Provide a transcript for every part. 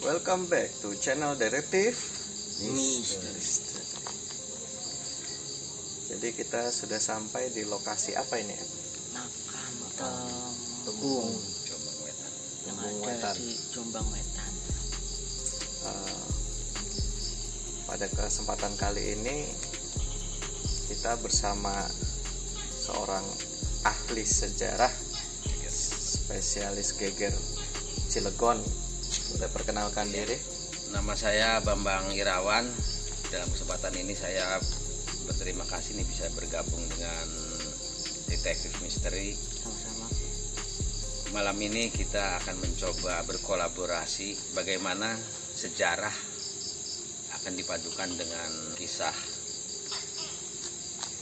Welcome back to channel Detektif Misteri. Jadi kita sudah sampai di lokasi apa ini? Makam Temenggung yang ada di Jombang Wetan. Pada kesempatan kali ini kita bersama seorang ahli sejarah spesialis geger Cilegon. Boleh perkenalkan diri? Nama saya Bambang Irawan. Dalam kesempatan ini saya berterima kasih nih bisa bergabung dengan Detektif Misteri. Sama-sama. Malam ini kita akan mencoba berkolaborasi bagaimana sejarah akan dipadukan dengan kisah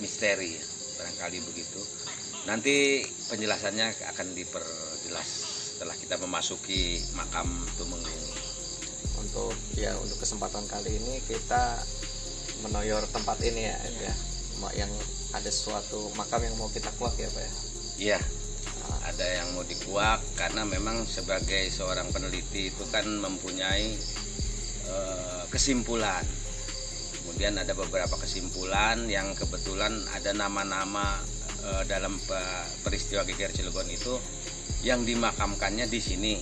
misteri, barangkali begitu. Nanti penjelasannya akan diperjelas setelah kita memasuki makam Temenggung. Untuk kesempatan kali ini kita menoyor tempat ini ya, ya. Yang ada suatu makam yang mau kita kuak ya, Pak ya. Iya. Ada yang mau dikuak karena memang sebagai seorang peneliti itu kan mempunyai kesimpulan. Kemudian ada beberapa kesimpulan yang kebetulan ada nama-nama dalam peristiwa geger Cilegon itu yang dimakamkannya di sini.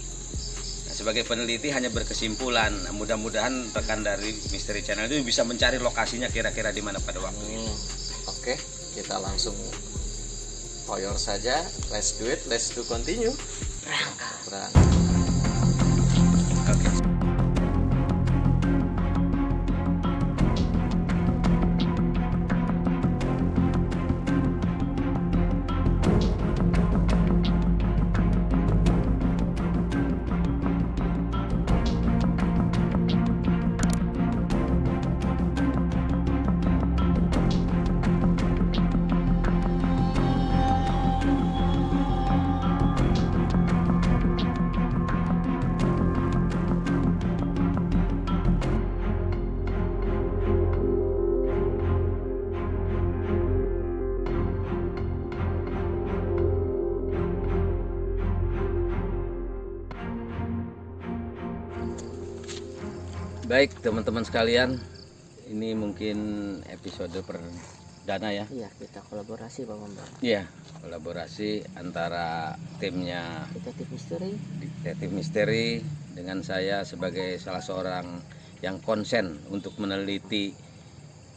Nah, sebagai peneliti hanya berkesimpulan. Nah, mudah-mudahan rekan dari Misteri Channel itu bisa mencari lokasinya kira-kira di mana pada waktu itu. Oke, kita langsung koyor saja. Let's do it, let's do continue. Berangkat. Oke. Baik teman-teman sekalian, ini mungkin episode perdana ya. Iya, kita kolaborasi Pak Bambang. Iya, kolaborasi antara timnya Detektif Misteri. Detektif Misteri dengan saya sebagai salah seorang yang konsen untuk meneliti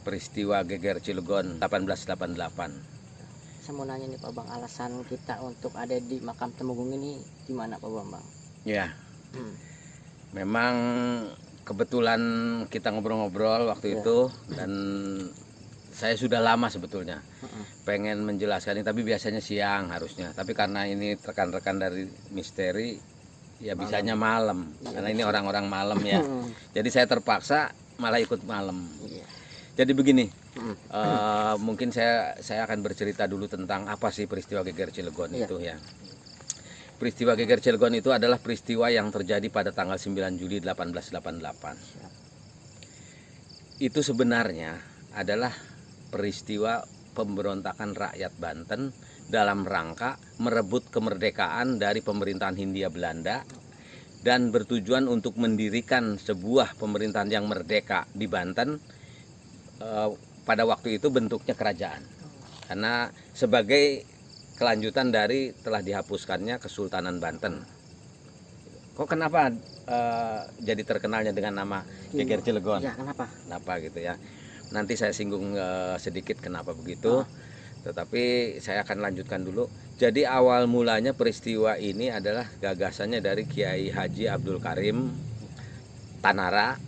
peristiwa geger Cilegon 1888. Saya mau nanya nih Pak Bang, alasan kita untuk ada di makam Temenggung ini gimana Pak Bambang? Ya, memang kebetulan kita ngobrol-ngobrol waktu itu dan saya sudah lama sebetulnya pengen menjelaskan ini, tapi biasanya siang harusnya. Tapi karena ini rekan-rekan dari Misteri ya bisanya malam, karena ini orang-orang malam ya. Jadi saya terpaksa malah ikut malam. Jadi begini, mungkin saya akan bercerita dulu tentang apa sih peristiwa geger Cilegon itu ya. Peristiwa geger Cilegon itu adalah peristiwa yang terjadi pada tanggal 9 Juli 1888. Itu sebenarnya adalah peristiwa pemberontakan rakyat Banten dalam rangka merebut kemerdekaan dari pemerintahan Hindia Belanda dan bertujuan untuk mendirikan sebuah pemerintahan yang merdeka di Banten. Pada waktu itu bentuknya kerajaan, karena sebagai kelanjutan dari telah dihapuskannya Kesultanan Banten. Kok kenapa jadi terkenalnya dengan nama geger Cilegon? Ya, kenapa? Kenapa gitu ya? Nanti saya singgung sedikit kenapa begitu. Tetapi saya akan lanjutkan dulu. Jadi awal mulanya peristiwa ini adalah gagasannya dari Kiai Haji Abdul Karim Tanara.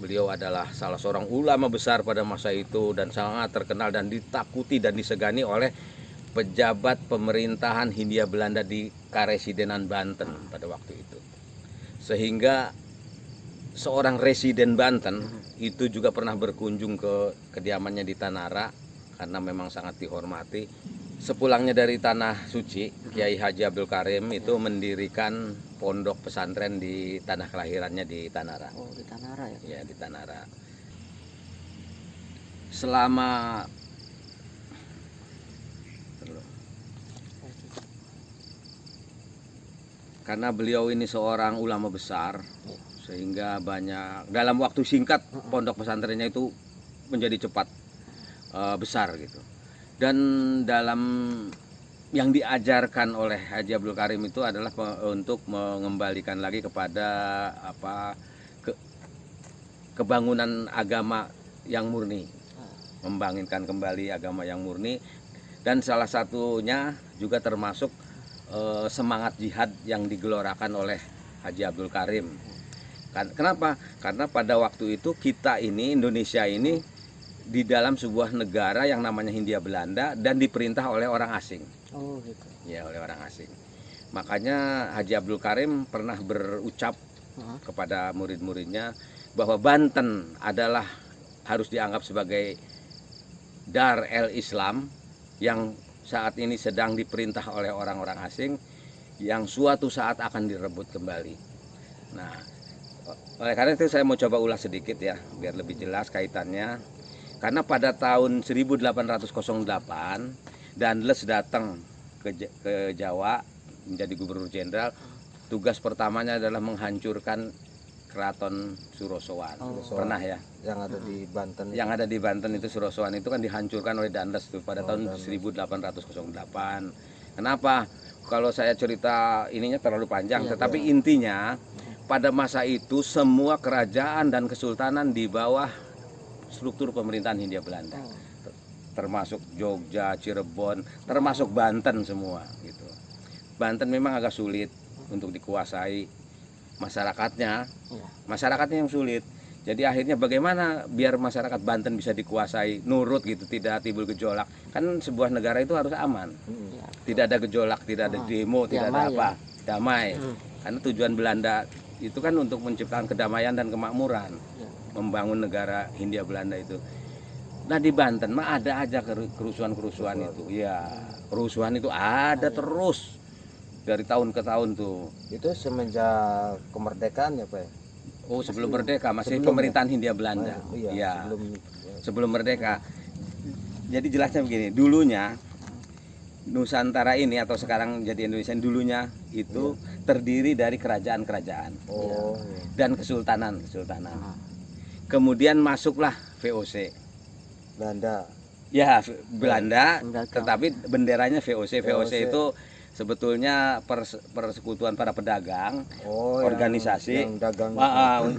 Beliau adalah salah seorang ulama besar pada masa itu dan sangat terkenal dan ditakuti dan disegani oleh pejabat pemerintahan Hindia Belanda di Karesidenan Banten pada waktu itu. Sehingga seorang residen Banten itu juga pernah berkunjung ke kediamannya di Tanara karena memang sangat dihormati. Sepulangnya dari Tanah Suci, Kiai Haji Abdul Karim itu mendirikan pondok pesantren di tanah kelahirannya di Tanara. Oh, di Tanara ya? Ya, di Tanara. Selama karena beliau ini seorang ulama besar, sehingga banyak dalam waktu singkat pondok pesantrennya itu menjadi cepat besar gitu. Dan dalam yang diajarkan oleh Haji Abdul Karim itu adalah untuk mengembalikan lagi kepada kebangunan agama yang murni, membangunkan kembali agama yang murni, dan salah satunya juga termasuk semangat jihad yang digelorakan oleh Haji Abdul Karim. Kenapa? Karena pada waktu itu kita ini, Indonesia ini, di dalam sebuah negara yang namanya Hindia Belanda dan diperintah oleh orang asing. Oh gitu. Ya, oleh orang asing. Makanya Haji Abdul Karim pernah berucap kepada murid-muridnya bahwa Banten adalah harus dianggap sebagai Dar el Islam yang saat ini sedang diperintah oleh orang-orang asing yang suatu saat akan direbut kembali. Nah, oleh karena itu saya mau coba ulas sedikit ya biar lebih jelas kaitannya. Karena pada tahun 1808 Daendels datang ke Jawa menjadi gubernur jenderal. Tugas pertamanya adalah menghancurkan Keraton Surosoan. Pernah ya? Yang ada di Banten. Yang ada di Banten itu Surosoan itu kan dihancurkan oleh Daendels tuh pada tahun 1808. Kenapa? Kalau saya cerita ininya terlalu panjang, tetapi intinya pada masa itu semua kerajaan dan kesultanan di bawah struktur pemerintahan Hindia Belanda, termasuk Jogja, Cirebon, termasuk Banten semua gitu. Banten memang agak sulit untuk dikuasai masyarakatnya yang sulit. Jadi akhirnya bagaimana biar masyarakat Banten bisa dikuasai, nurut gitu, tidak timbul gejolak. Kan sebuah negara itu harus aman, tidak ada gejolak, tidak ada demo, tidak ada apa, damai. Karena tujuan Belanda itu kan untuk menciptakan kedamaian dan kemakmuran, membangun negara Hindia Belanda itu. Nah di Banten mah ada aja kerusuhan-kerusuhan itu. Ya, kerusuhan itu ada terus dari tahun ke tahun tuh. Itu semenjak kemerdekaan ya Pak? Oh sebelum merdeka masih sebelum pemerintahan Hindia Belanda. Iya, Sebelum merdeka. Jadi jelasnya begini, dulunya Nusantara ini atau sekarang jadi Indonesia dulunya itu terdiri dari kerajaan-kerajaan dan kesultanan. Kemudian masuklah VOC. Belanda. Ya, Belanda, tetapi benderanya VOC. VOC itu sebetulnya persekutuan para pedagang, organisasi yang dagang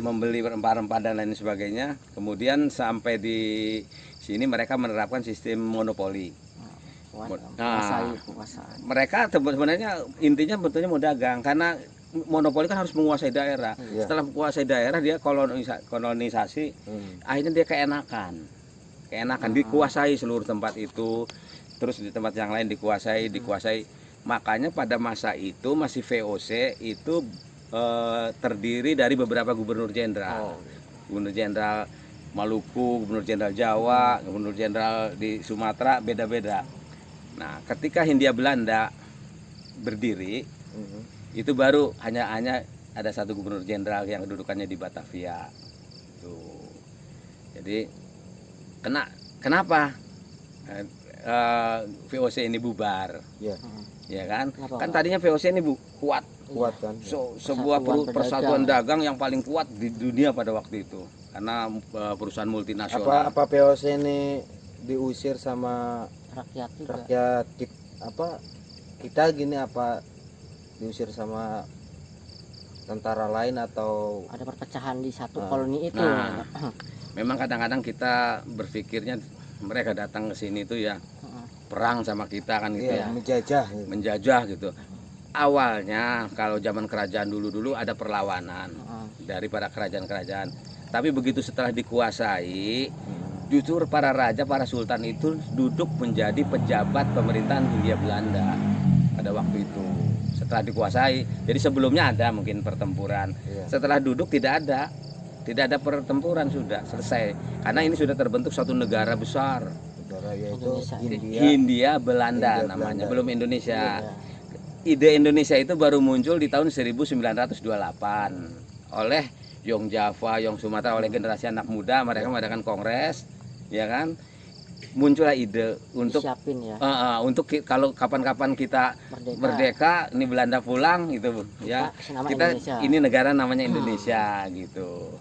membeli rempah-rempah dan lain sebagainya. Kemudian sampai di sini mereka menerapkan sistem monopoli. Mereka sebenarnya intinya betulnya mau dagang, karena monopoli kan harus menguasai daerah. Setelah menguasai daerah dia kolonisasi, akhirnya dia keenakan dikuasai seluruh tempat itu, terus di tempat yang lain dikuasai. Makanya pada masa itu masih VOC itu terdiri dari beberapa gubernur jenderal. Gubernur jenderal Maluku, gubernur jenderal Jawa, gubernur jenderal di Sumatera, beda-beda. Nah, ketika Hindia Belanda berdiri, itu baru hanya ada satu gubernur jenderal yang kedudukannya di Batavia. Tuh. Jadi kenapa VOC ini bubar? Ya kan? Kan tadinya VOC ini kuat kan. Sebuah persatuan dagang yang paling kuat di dunia pada waktu itu, karena perusahaan multinasional. Apa VOC ini diusir sama rakyat kita gini, apa diusir sama tentara lain atau ada perpecahan di satu koloni itu? Nah, memang kadang-kadang kita berpikirnya mereka datang ke sini itu ya perang sama kita kan gitu ya, menjajah gitu. Awalnya kalau zaman kerajaan dulu ada perlawanan dari para kerajaan-kerajaan, tapi begitu setelah dikuasai, justru para raja, para sultan itu duduk menjadi pejabat pemerintahan Hindia Belanda pada waktu itu. Setelah dikuasai, jadi sebelumnya ada mungkin pertempuran. Setelah duduk tidak ada pertempuran, sudah selesai. Karena ini sudah terbentuk satu negara besar. Yaitu Hindia Belanda namanya, belum Indonesia. Ide Indonesia itu baru muncul di tahun 1928 oleh Yong Java, Yong Sumatera, oleh generasi anak muda. Mereka mengadakan kongres, ya kan? muncullah ide untuk Disiapin ya. kalau kapan-kapan kita merdeka, ini Belanda pulang gitu ya. Kita Indonesia. ini negara namanya Indonesia gitu.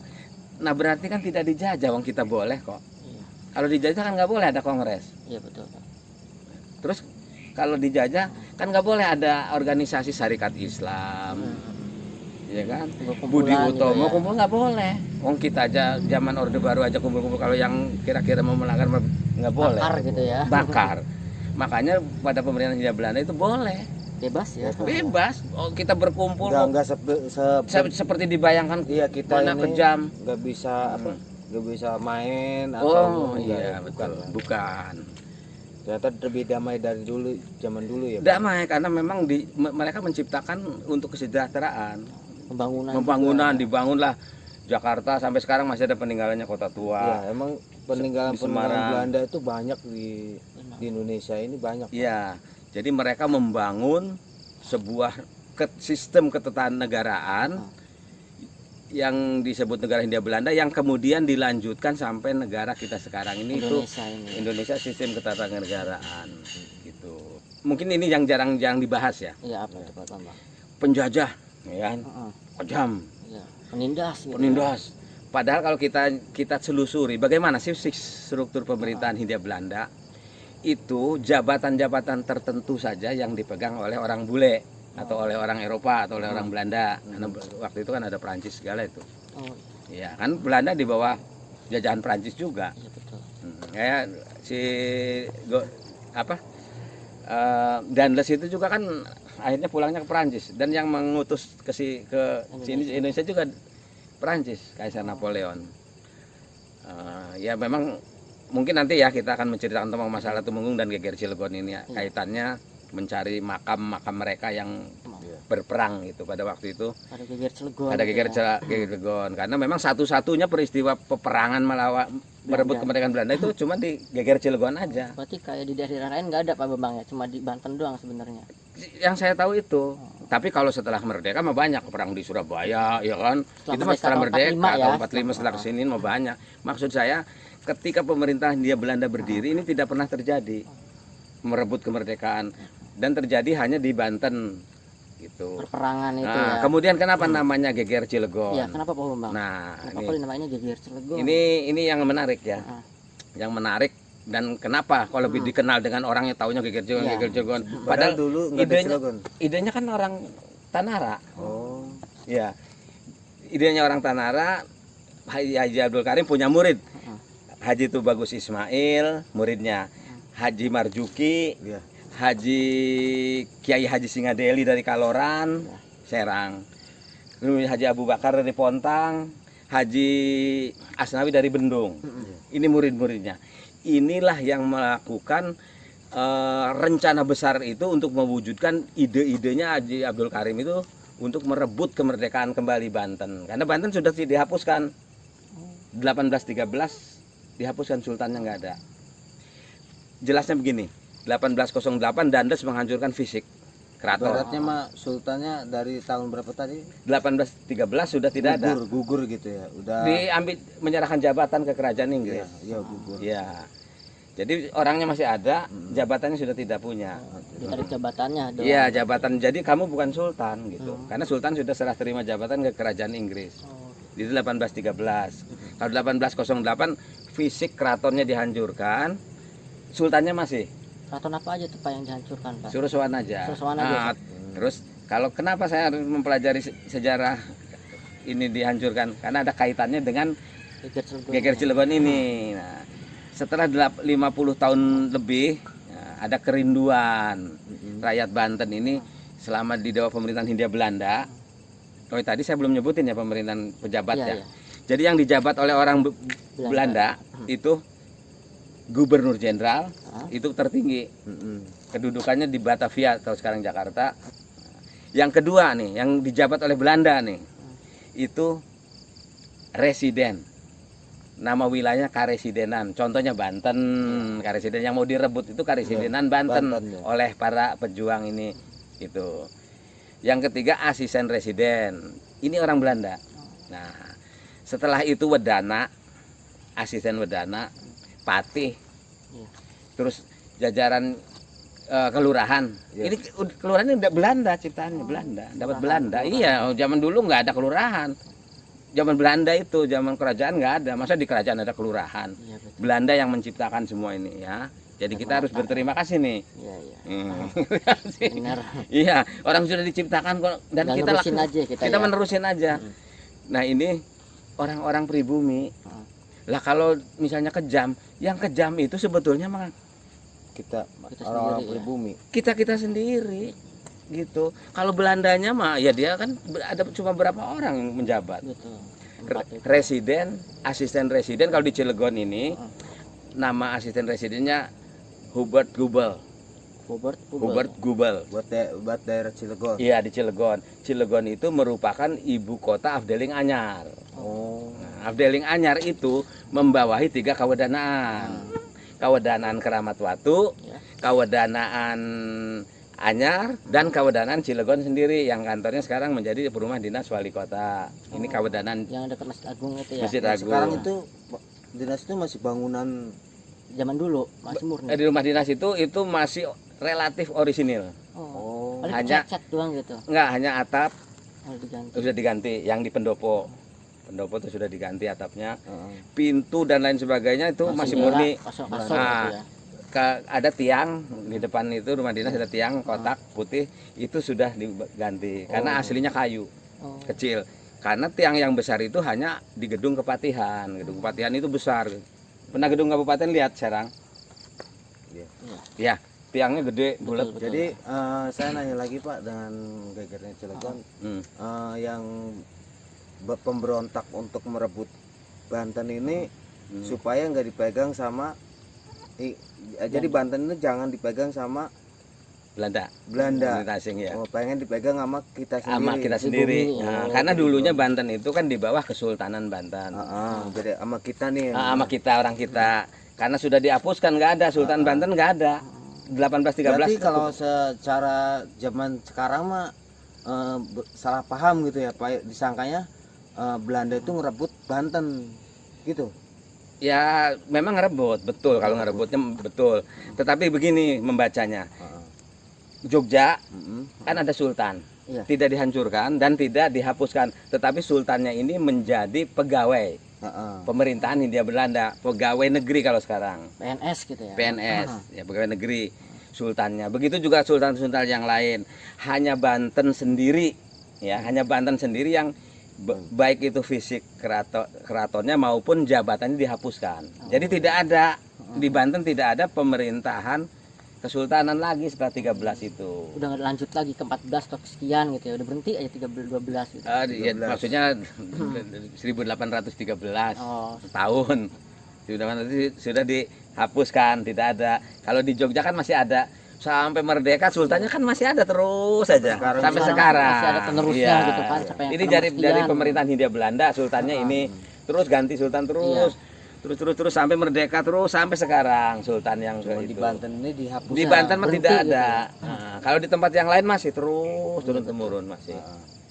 Nah, berarti kan tidak dijajah, wong kita boleh kok. Iya. Kalau dijajah kan nggak boleh ada kongres. Iya betul. Terus kalau dijajah kan nggak boleh ada organisasi Syarikat Islam. Ya kan? Budi Utomo gitu ya. kumpul nggak boleh. Wong kita aja zaman Orde Baru aja kumpul-kumpul, kalau yang kira-kira mau melanggar nggak boleh. Bakar gitu ya. Bakar. Makanya pada pemerintahan Hindia Belanda itu boleh. Bebas ya. Bebas. Oh, kita berkumpul. Enggak Seperti dibayangkan. Iya, kita mana ini kejam. nggak bisa nggak bisa main Oh atau iya, bukan. Bukan. Ternyata lebih damai dari dulu, zaman dulu ya. Damai karena memang mereka menciptakan untuk kesejahteraan. Pembangunan Dibangunlah Jakarta, sampai sekarang masih ada peninggalannya Kota Tua. Ya, emang peninggalan di Semarang. Belanda itu banyak di Indonesia ini banyak. Iya. Jadi mereka membangun sebuah sistem ketatanegaraan yang disebut negara Hindia Belanda, yang kemudian dilanjutkan sampai negara kita sekarang ini Indonesia sistem ketatanegaraan gitu. Mungkin ini yang jarang dibahas ya. Iya, apa itu Pak Bambang? Penjajah, ya kan? Kejam. Iya. Penindas gitu. Penindas. Padahal kalau kita telusuri bagaimana sih struktur pemerintahan Hindia Belanda, itu jabatan-jabatan tertentu saja yang dipegang oleh orang bule atau oleh orang Eropa atau oleh orang Belanda. Karena waktu itu kan ada Prancis segala itu. Oh. Ya kan Belanda di bawah jajahan Prancis juga. Iya betul. Kayak Danles itu juga kan akhirnya pulangnya ke Prancis, dan yang mengutus ke sini Indonesia juga Prancis, Kaisar Napoleon. Ya memang mungkin nanti ya kita akan menceritakan tentang masalah Tumenggung dan Geger Cilegon ini ya, kaitannya mencari makam mereka yang berperang gitu pada waktu itu. Ada Geger Cilegon. Karena memang satu-satunya peristiwa peperangan merebut kemerdekaan Belanda itu cuma di Geger Cilegon aja. Berarti kayak di daerah lain nggak ada Pak Bambang ya, cuma di Banten doang sebenarnya. Yang saya tahu itu. Tapi kalau setelah merdeka mah banyak, perang di Surabaya, ya kan? Itu mah setelah merdeka atau 45 setelah kesini mah banyak. Maksud saya, ketika pemerintahan Hindia Belanda berdiri ini tidak pernah terjadi merebut kemerdekaan, dan terjadi hanya di Banten gitu. Perperangan itu ya. Ya. Kemudian kenapa namanya Geger Cilegon? Ya, kenapa Pak Bambang? Nah, kenapa namanya Geger Cilegon? Ini yang menarik ya. Yang menarik, dan kenapa kalau lebih dikenal dengan orangnya taunya Geger Cilegon, Geger Cilegon. Padahal dulu idenya kan orang Tanara. Oh. Ya. Idenya orang Tanara. Haji Abdul Karim punya murid. Haji Tubagus Ismail muridnya. Haji Marjuki. Ya. Kiai Haji Singadeli dari Kaloran, Serang. Lalu Haji Abu Bakar dari Pontang, Haji Asnawi dari Bendung. Ini murid-muridnya. Inilah yang melakukan rencana besar itu untuk mewujudkan ide-idenya Haji Abdul Karim itu untuk merebut kemerdekaan kembali Banten. Karena Banten sudah dihapuskan. 1813 dihapuskan, sultannya nggak ada. Jelasnya begini. 1808 Dandes menghancurkan fisik keraton. Baratnya mah sultannya dari tahun berapa tadi? 1813 sudah tidak ada. Gugur gitu ya. Udah diambil, menyerahkan jabatan ke kerajaan Inggris. Iya, gugur. Ya. Jadi orangnya masih ada, jabatannya sudah tidak punya. Ditarik jabatannya doang. Iya, jabatan. Jadi kamu bukan sultan gitu. Karena sultan sudah serah terima jabatan ke kerajaan Inggris. Di 1813. Kalau 1808 fisik keratonnya dihancurkan, sultannya masih. Keraton apa aja tuh Pak yang dihancurkan Pak? Surusuan aja. Surusuan aja. Terus kalau kenapa saya harus mempelajari sejarah ini dihancurkan? Karena ada kaitannya dengan Geger Cilegon ini. Nah, setelah 50 tahun lebih ada kerinduan rakyat Banten ini selama di bawah pemerintahan Hindia Belanda. Oh, tadi saya belum nyebutin ya pemerintahan pejabat ya. Jadi yang dijabat oleh orang Belanda itu Gubernur Jenderal, itu tertinggi. Kedudukannya di Batavia atau sekarang Jakarta. Yang kedua nih, yang dijabat oleh Belanda nih, itu residen. Nama wilayahnya Karesidenan. Contohnya Banten, Karesiden yang mau direbut itu Karesidenan Banten oleh para pejuang ini. Itu. Yang ketiga asisten residen. Ini orang Belanda. Nah, setelah itu Wedana, asisten Wedana, Patih, Iya. terus jajaran kelurahan. Iya. Ini kelurahan ini udah Belanda ciptaannya, Belanda, dapat Belanda. Iya, zaman dulu nggak ada kelurahan. Zaman Belanda itu, zaman kerajaan nggak ada. Masa di kerajaan ada kelurahan? Iya betul. Belanda yang menciptakan semua ini ya. Jadi kita harus berterima kasih nih. Iya iya. Hmm. Benar. Iya, orang sudah diciptakan kok dan Tinggal kita nerusin aja kita ya. menerusin aja. Nah, ini orang-orang pribumi. Hmm. Lah kalau misalnya kejam, yang kejam itu sebetulnya mah Kita Kita orang-orang sendiri, ya. pribumi. kita sendiri gitu. Kalau Belandanya mah ya dia kan ada cuma berapa orang yang menjabat. Betul. Tempat itu. Residen, asisten residen kalau di Cilegon ini nama asisten residennya Hubert Gubel. Hubert Gubel. Buat daerah Cilegon. Iya di Cilegon. Cilegon itu merupakan ibu kota Afdeling Anyar. Oh. Nah, Afdeling Anyar itu membawahi 3 kawedanaan. Kawedanaan Keramat Watu, Ya. Kawedanaan Anyar, dan Kawedanaan Cilegon sendiri yang kantornya sekarang menjadi Perumahan Dinas Wali Kota. Ini Kawedanaan Yang dekat Masjid Agung itu ya. Masjid Nah, Agung. sekarang itu dinas itu masih bangunan. Zaman dulu masih murni. Di rumah dinas itu masih relatif orisinil. Oh. Oh. Paling hanya- cat doang gitu. Enggak, hanya atap Oh, diganti. sudah diganti yang di pendopo. Pendopo itu sudah diganti atapnya. Heeh. Pintu dan lain sebagainya itu masih Jendela, murni. Kosong-kosong Nah, gitu ya. Ada tiang di depan itu rumah dinas, ada tiang kotak putih itu sudah diganti karena aslinya kayu Oh. kecil. Karena tiang yang besar itu hanya di gedung Kepatihan. Gedung Kepatihan itu besar. Pernah gedung kabupaten lihat Serang? Iya. Ya, tiangnya gede, bulat. Betul. Jadi saya nanya lagi Pak dengan gegernya Cilegon, Hmm. yang pemberontak untuk merebut Banten ini supaya nggak dipegang sama jadi Banten itu jangan dipegang sama Belanda. Belanda. Pemerintah asing ya. Oh, pengen dipegang sama kita sendiri. Sama kita sendiri. Pribumi. Nah, Oh, karena gitu. dulunya Banten itu kan di bawah Kesultanan Banten. Jadi sama kita nih. Sama kita orang kita. Karena sudah dihapuskan nggak ada Sultan Banten nggak ada. 1813. Berarti kalau secara zaman sekarang mah salah paham gitu ya Pak, disangkanya Belanda itu ngerebut Banten gitu. Ya memang ngerebut, betul kalau ngerebutnya betul. Tetapi begini membacanya. Jogja kan ada sultan. Iya. Tidak dihancurkan dan tidak dihapuskan, tetapi sultannya ini menjadi pegawai pemerintahan Hindia Belanda, pegawai negeri kalau sekarang. PNS gitu ya. PNS, ya pegawai negeri sultannya. Begitu juga sultan-sultan yang lain. Hanya Banten sendiri, ya, hanya Banten sendiri yang baik itu fisik keratonnya maupun jabatannya dihapuskan. Jadi tidak ada di Banten tidak ada pemerintahan kesultanan lagi setelah 13 itu. Udah nggak lanjut lagi ke 14 atau sekian gitu ya. Udah berhenti aja 12 gitu. Ya, maksudnya 1813 Oh. tahun sudah dihapuskan, tidak ada. Kalau di Jogja kan masih ada sampai merdeka, sultannya kan masih ada terus saja sampai sekarang. Masih ada penerusnya Iya. gitu kan sampai yang Ini ke dari sekian. pemerintahan Hindia Belanda, sultannya ini terus ganti sultan terus. Terus sampai merdeka terus sampai sekarang sultan yang Cuma ke di itu. Banten ini dihapus. Di Banten mah berhenti tidak gitu ada. ya. Nah, kalau di tempat yang lain masih terus turun temurun masih.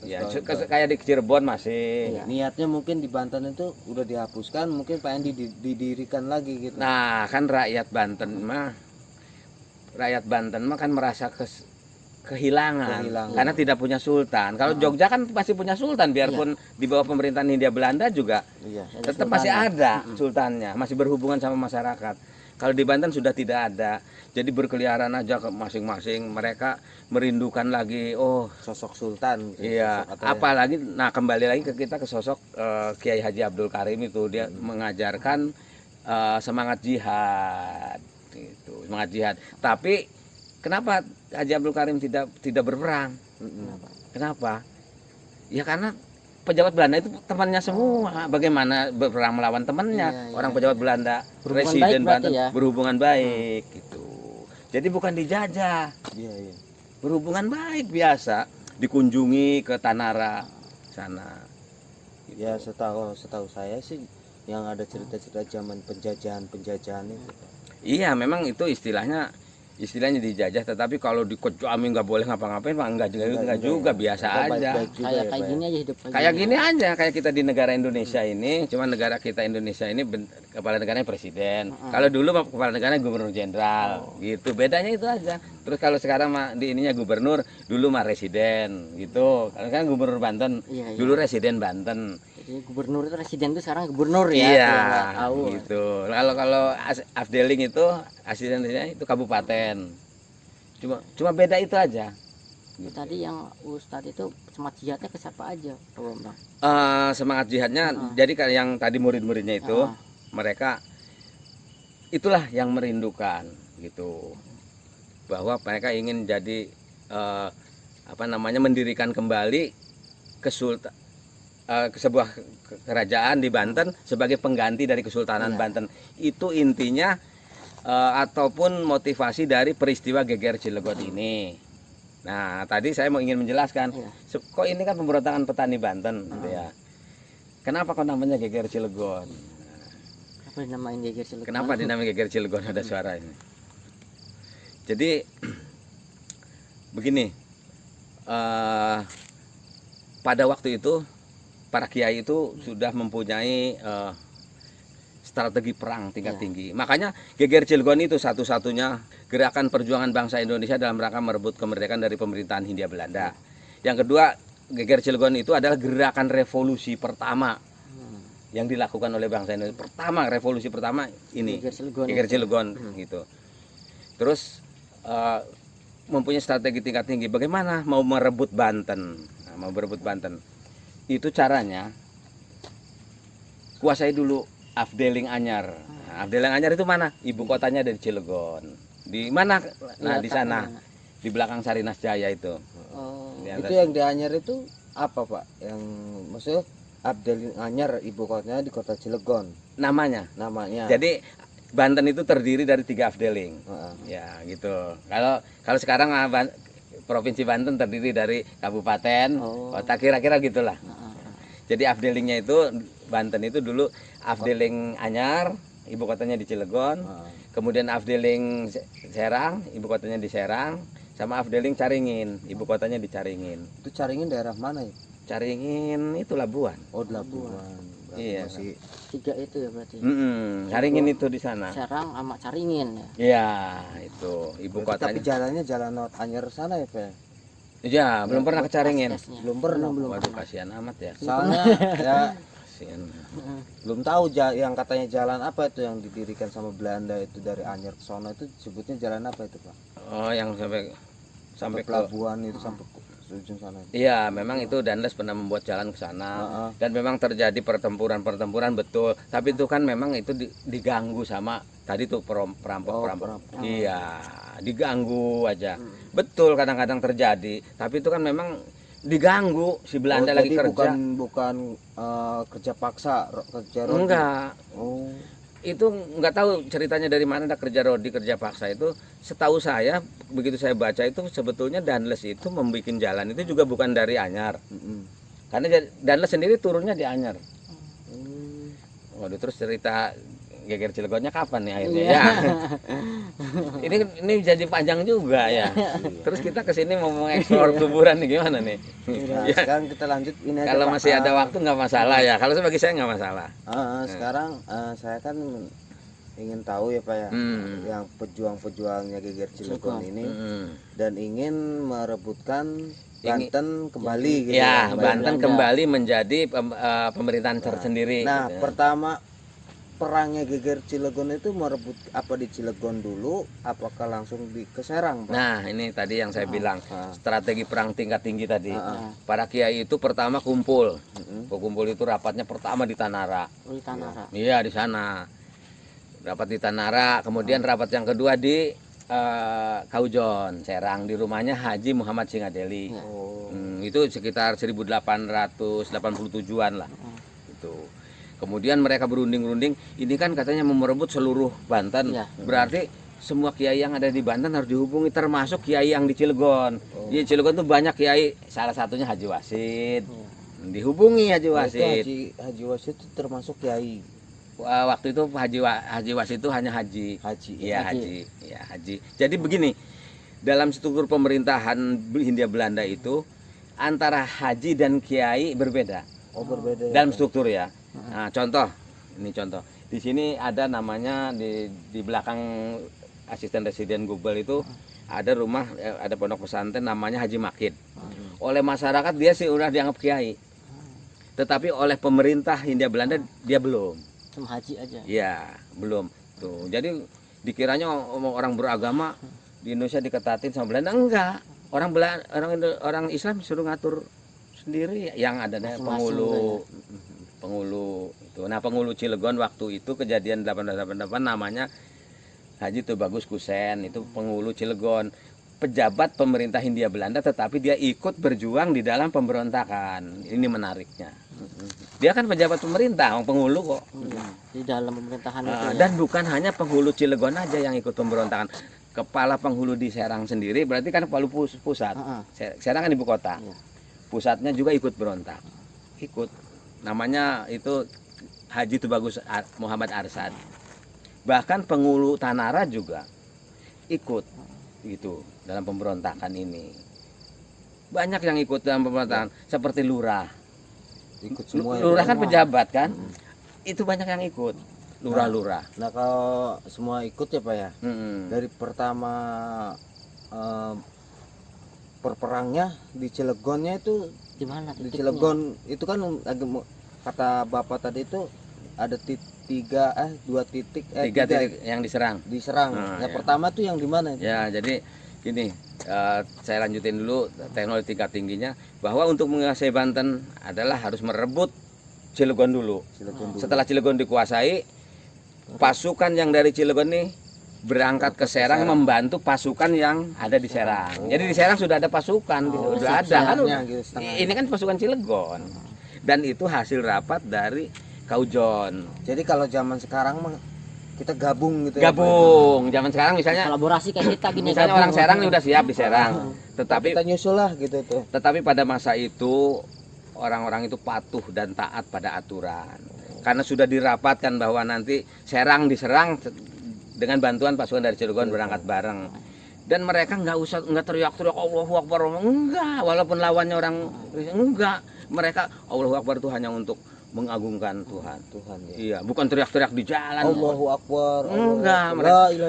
Ya, kayak di Cirebon masih. Niatnya mungkin di Banten itu udah dihapuskan, mungkin pengen didirikan lagi gitu. Nah, kan rakyat Banten mah kan merasa kehilangan karena tidak punya sultan. Kalau Jogja kan pasti punya sultan biarpun di bawah pemerintahan Hindia Belanda juga Iya. tetap masih ada sultannya, masih berhubungan sama masyarakat. Kalau di Banten sudah tidak ada. Jadi berkeliaran aja ke masing-masing, mereka merindukan lagi Sosok sultan. Gitu, iya, sosok atau apalagi kembali lagi ke kita ke sosok Kiai Haji Abdul Karim itu dia mengajarkan semangat jihad gitu, semangat jihad. Tapi kenapa Haji Abdul Karim tidak berperang? Kenapa? Ya karena pejabat Belanda itu temannya semua. Bagaimana berperang melawan temannya? Orang pejabat Belanda, Berhubungan presiden baik Banten berarti ya? berhubungan baik gitu. Jadi bukan dijajah. Iya. Berhubungan baik biasa, dikunjungi ke Tanara sana. Ya setahu saya sih yang ada cerita-cerita zaman penjajahan itu. Iya, memang itu istilahnya istilahnya dijajah, tetapi kalau dikejamin nggak boleh ngapa-ngapain mah enggak juga, biasa Kita aja. baik-baik juga Kayak ya, kayak Pak, ya. gini aja hidup Kayak gini aja, kayak kita di negara Indonesia ini, cuma negara kita Indonesia ini kepala negaranya presiden. Kalau dulu mah kepala negaranya gubernur jenderal, gitu. Bedanya itu aja. Terus kalau sekarang mah di ininya gubernur, dulu mah residen, gitu. Karena kan gubernur Banten, Iya, iya. dulu residen Banten. Jadi gubernur itu residen itu sekarang gubernur ya. Iya, kalau nggak tahu. gitu. Kalau Afdeling itu asistennya itu kabupaten. Cuma beda itu aja. Itu tadi yang Ustadz itu semangat jihadnya ke siapa aja, Pak Bambang? Semangat jihadnya, jadi kayak yang tadi murid-muridnya itu, mereka itulah yang merindukan, gitu, bahwa mereka ingin jadi mendirikan kembali ke sebuah kerajaan di Banten sebagai pengganti dari Kesultanan Banten. Itu intinya ataupun motivasi dari peristiwa Geger Cilegon ini. Nah, tadi saya ingin menjelaskan, kok ini kan pemberontakan petani Banten, gitu ya. Kenapa kok namanya Geger Cilegon? Kenapa dinamain Geger Cilegon? Kenapa dinamain Geger Cilegon? Ada suara ini. Jadi begini, pada waktu itu para kiai itu sudah mempunyai strategi perang tingkat tinggi. Makanya Geger Cilegon itu satu-satunya gerakan perjuangan bangsa Indonesia dalam rangka merebut kemerdekaan dari pemerintahan Hindia Belanda. Yang kedua, Geger Cilegon itu adalah gerakan revolusi pertama yang dilakukan oleh bangsa Indonesia. Pertama, revolusi pertama ini Geger Cilegon gitu. Terus mempunyai strategi tingkat tinggi. Bagaimana mau merebut Banten? Nah, mau merebut Banten. Itu caranya kuasai dulu Afdeling Anyar. Nah, Afdeling Anyar itu mana? Ibu kotanya dari Cilegon. Di mana? Nah, di sana. Di belakang Sarinas Jaya itu. Oh. Itu yang di Anyar itu apa, Pak? Yang maksudnya Afdeling Anyar ibu kotanya di kota Cilegon. Namanya. Jadi Banten itu terdiri dari 3 Afdeling. Ya, gitu. Kalau sekarang Provinsi Banten terdiri dari kabupaten, kota, kira-kira gitulah. Jadi Afdelingnya itu Banten itu dulu Afdeling Anyar, ibu kotanya di Cilegon. Kemudian Afdeling Serang, ibu kotanya di Serang, sama Afdeling Caringin, ibu kotanya di Caringin. Itu Caringin daerah mana ya? Caringin itu Labuan. Oh, Labuan. Iya. Masih 3 itu ya berarti. Caringin itu di sana. Serang sama Caringin ya. Iya, itu ibu kotanya. Tapi jalannya jalan lewat Anyar sana ya, Pak? Iya, belum pernah ke Caringin. Belum pernah. Waduh, kasihan amat ya. Soalnya ya Kasihan. belum tahu yang katanya jalan apa itu yang didirikan sama Belanda itu dari Anyar ke sono itu sebutnya jalan apa itu, Pak? Oh, yang sampai ke pelabuhan itu sampai ke ujung sana. Iya, memang itu Danles pernah membuat jalan ke sana dan memang terjadi pertempuran betul. Tapi itu kan memang itu diganggu sama tadi tuh perampok-perampok. Iya, diganggu aja. Betul, kadang-kadang terjadi. Tapi itu kan memang diganggu si Belanda lagi kerja. Bukan kerja paksa, kerja rodi. Enggak. Itu nggak tahu ceritanya dari mana ada kerja rodi, kerja paksa itu. Setahu saya begitu saya baca itu sebetulnya Danles itu membuat jalan itu juga bukan dari Anyar. Karena Danles sendiri turunnya di Anyar. Waduh, terus cerita Geger Cilegonnya kapan nih akhirnya ya? ini jadi panjang juga ya. Terus kita kesini mau mengeksplor kuburan nih gimana nih? Nah, sekarang kita lanjut ini aja, kalau Pak. masih ada waktu nggak masalah ya. Kalau bagi saya nggak masalah. Sekarang saya kan ingin tahu ya, Pak ya, yang pejuang-pejuangnya Geger Cilegon ini dan ingin merebutkan Banten kembali gitu. Ya, Banten kembali menjadi pemerintahan tersendiri. Nah, gitu. pertama perangnya Geger Cilegon itu merebut apa di Cilegon dulu, apakah langsung ke Serang, Pak? Nah, ini tadi yang saya bilang strategi perang tingkat tinggi tadi. Para kiai itu pertama kumpul. Kumpul itu rapatnya pertama di Tanara. Di Tanara. Iya, di sana. Rapat di Tanara, kemudian rapat yang kedua di Kaujon, Serang, di rumahnya Haji Muhammad Singadeli. Itu sekitar 1887-an lah. Itu. Kemudian mereka berunding-runding, ini kan katanya mau merebut seluruh Banten. Berarti semua kiai yang ada di Banten harus dihubungi, termasuk kiai yang di Cilegon. Di Cilegon tuh banyak kiai, salah satunya Haji Wasid. Dihubungi Haji Wasid. Haji Wasid itu termasuk kiai. waktu itu Haji Was itu hanya haji. Iya, haji. Ya, haji. Jadi begini, dalam struktur pemerintahan Hindia Belanda itu antara haji dan kiai berbeda. Oh, berbeda. Dalam struktur ya. Nah, contoh. Di sini ada namanya di belakang asisten residen Gubel itu ada rumah, ada pondok pesantren namanya Haji Makid. Oleh masyarakat dia sih udah dianggap kiai. Tetapi oleh pemerintah Hindia Belanda dia belum. Cuma haji aja. Ya, belum. Tuh. Jadi dikiranya orang beragama di Indonesia diketatin sama Belanda, enggak. Orang Islam suruh ngatur sendiri, yang ada penghulu itu. Nah, penghulu Cilegon waktu itu kejadian 1888 namanya Haji Tubagus Kusen, itu penghulu Cilegon. Pejabat pemerintah Hindia Belanda, tetapi dia ikut berjuang di dalam pemberontakan. Ini menariknya. Dia kan pejabat pemerintah, orang penghulu kok. Di dalam pemerintahan itu ya. Dan bukan hanya penghulu Cilegon aja yang ikut pemberontakan. Kepala penghulu di Serang sendiri, berarti kan Palu pusat. Serang kan ibu kota. Pusatnya juga ikut berontak. Ikut. Namanya itu Haji Tubagus Muhammad Arsad. Bahkan penghulu Tanara juga ikut gitu dalam pemberontakan ini. Banyak yang ikut dalam pemberontakan, seperti lurah. Ikut semua. Lurah kan pejabat kan? Itu banyak yang ikut. Lurah-lurah. Nah, kalau semua ikut ya Pak ya. Dari pertama perperangnya di Cilegonnya itu Di mana? di Cilegon itu kan kata Bapak tadi itu ada dua titik tiga titik yang diserang. Yang pertama tuh yang di mana? Ya, jadi gini, saya lanjutin dulu teknologi tingkat tingginya, bahwa untuk menguasai Banten adalah harus merebut Cilegon dulu. Setelah Cilegon dikuasai, pasukan yang dari Cilegon nih berangkat ke Serang membantu pasukan yang ada di Serang. Jadi di Serang sudah ada pasukan, sudah ada kan. Ini kan pasukan Cilegon. Dan itu hasil rapat dari Kaujon. Jadi kalau zaman sekarang kita gabung gitu. Gabung. Zaman sekarang misalnya kolaborasi kayak kita gini. Misalnya orang Serang ini udah siap di Serang. Tetapi kita nyusul lah gitu tuh. Tetapi pada masa itu orang-orang itu patuh dan taat pada aturan. Karena sudah dirapatkan bahwa nanti Serang diserang dengan bantuan pasukan dari Cilegon berangkat bareng. Dan mereka nggak teriak-teriak Allahu Akbar, enggak. Walaupun lawannya orang enggak, mereka Allahu Akbar itu hanya untuk mengagungkan Tuhan. Ya. Iya, bukan teriak-teriak di jalan. Allahu Akbar. Enggak,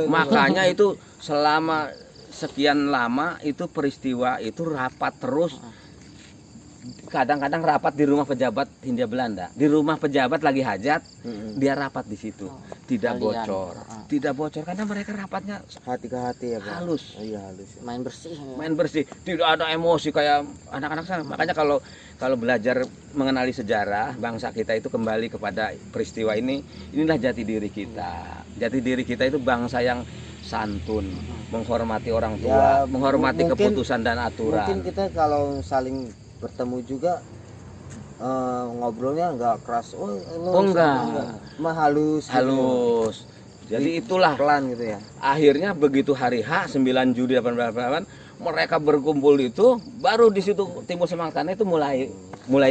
makanya itu selama sekian lama itu peristiwa itu rapat terus. Kadang-kadang rapat di rumah pejabat Hindia Belanda. Di rumah pejabat lagi hajat, dia rapat di situ. Tidak bocor. Tidak bocor karena mereka rapatnya hati ke hati ya, Pak. Halus. Oh, iya, halus. Ya. Main bersih. Tidak ada emosi kayak anak-anak sana. Makanya kalau belajar mengenali sejarah bangsa kita itu kembali kepada peristiwa ini, inilah jati diri kita. Jati diri kita itu bangsa yang santun, menghormati orang tua, menghormati keputusan dan aturan. Mungkin kita kalau saling bertemu juga ngobrolnya nggak keras. Enggak. Mah halus. Halus. Gitu. Jadi itulah pelan gitu ya. Akhirnya begitu hari H 9 Juli 1888 mereka berkumpul itu, baru di situ Timur Semangkana itu mulai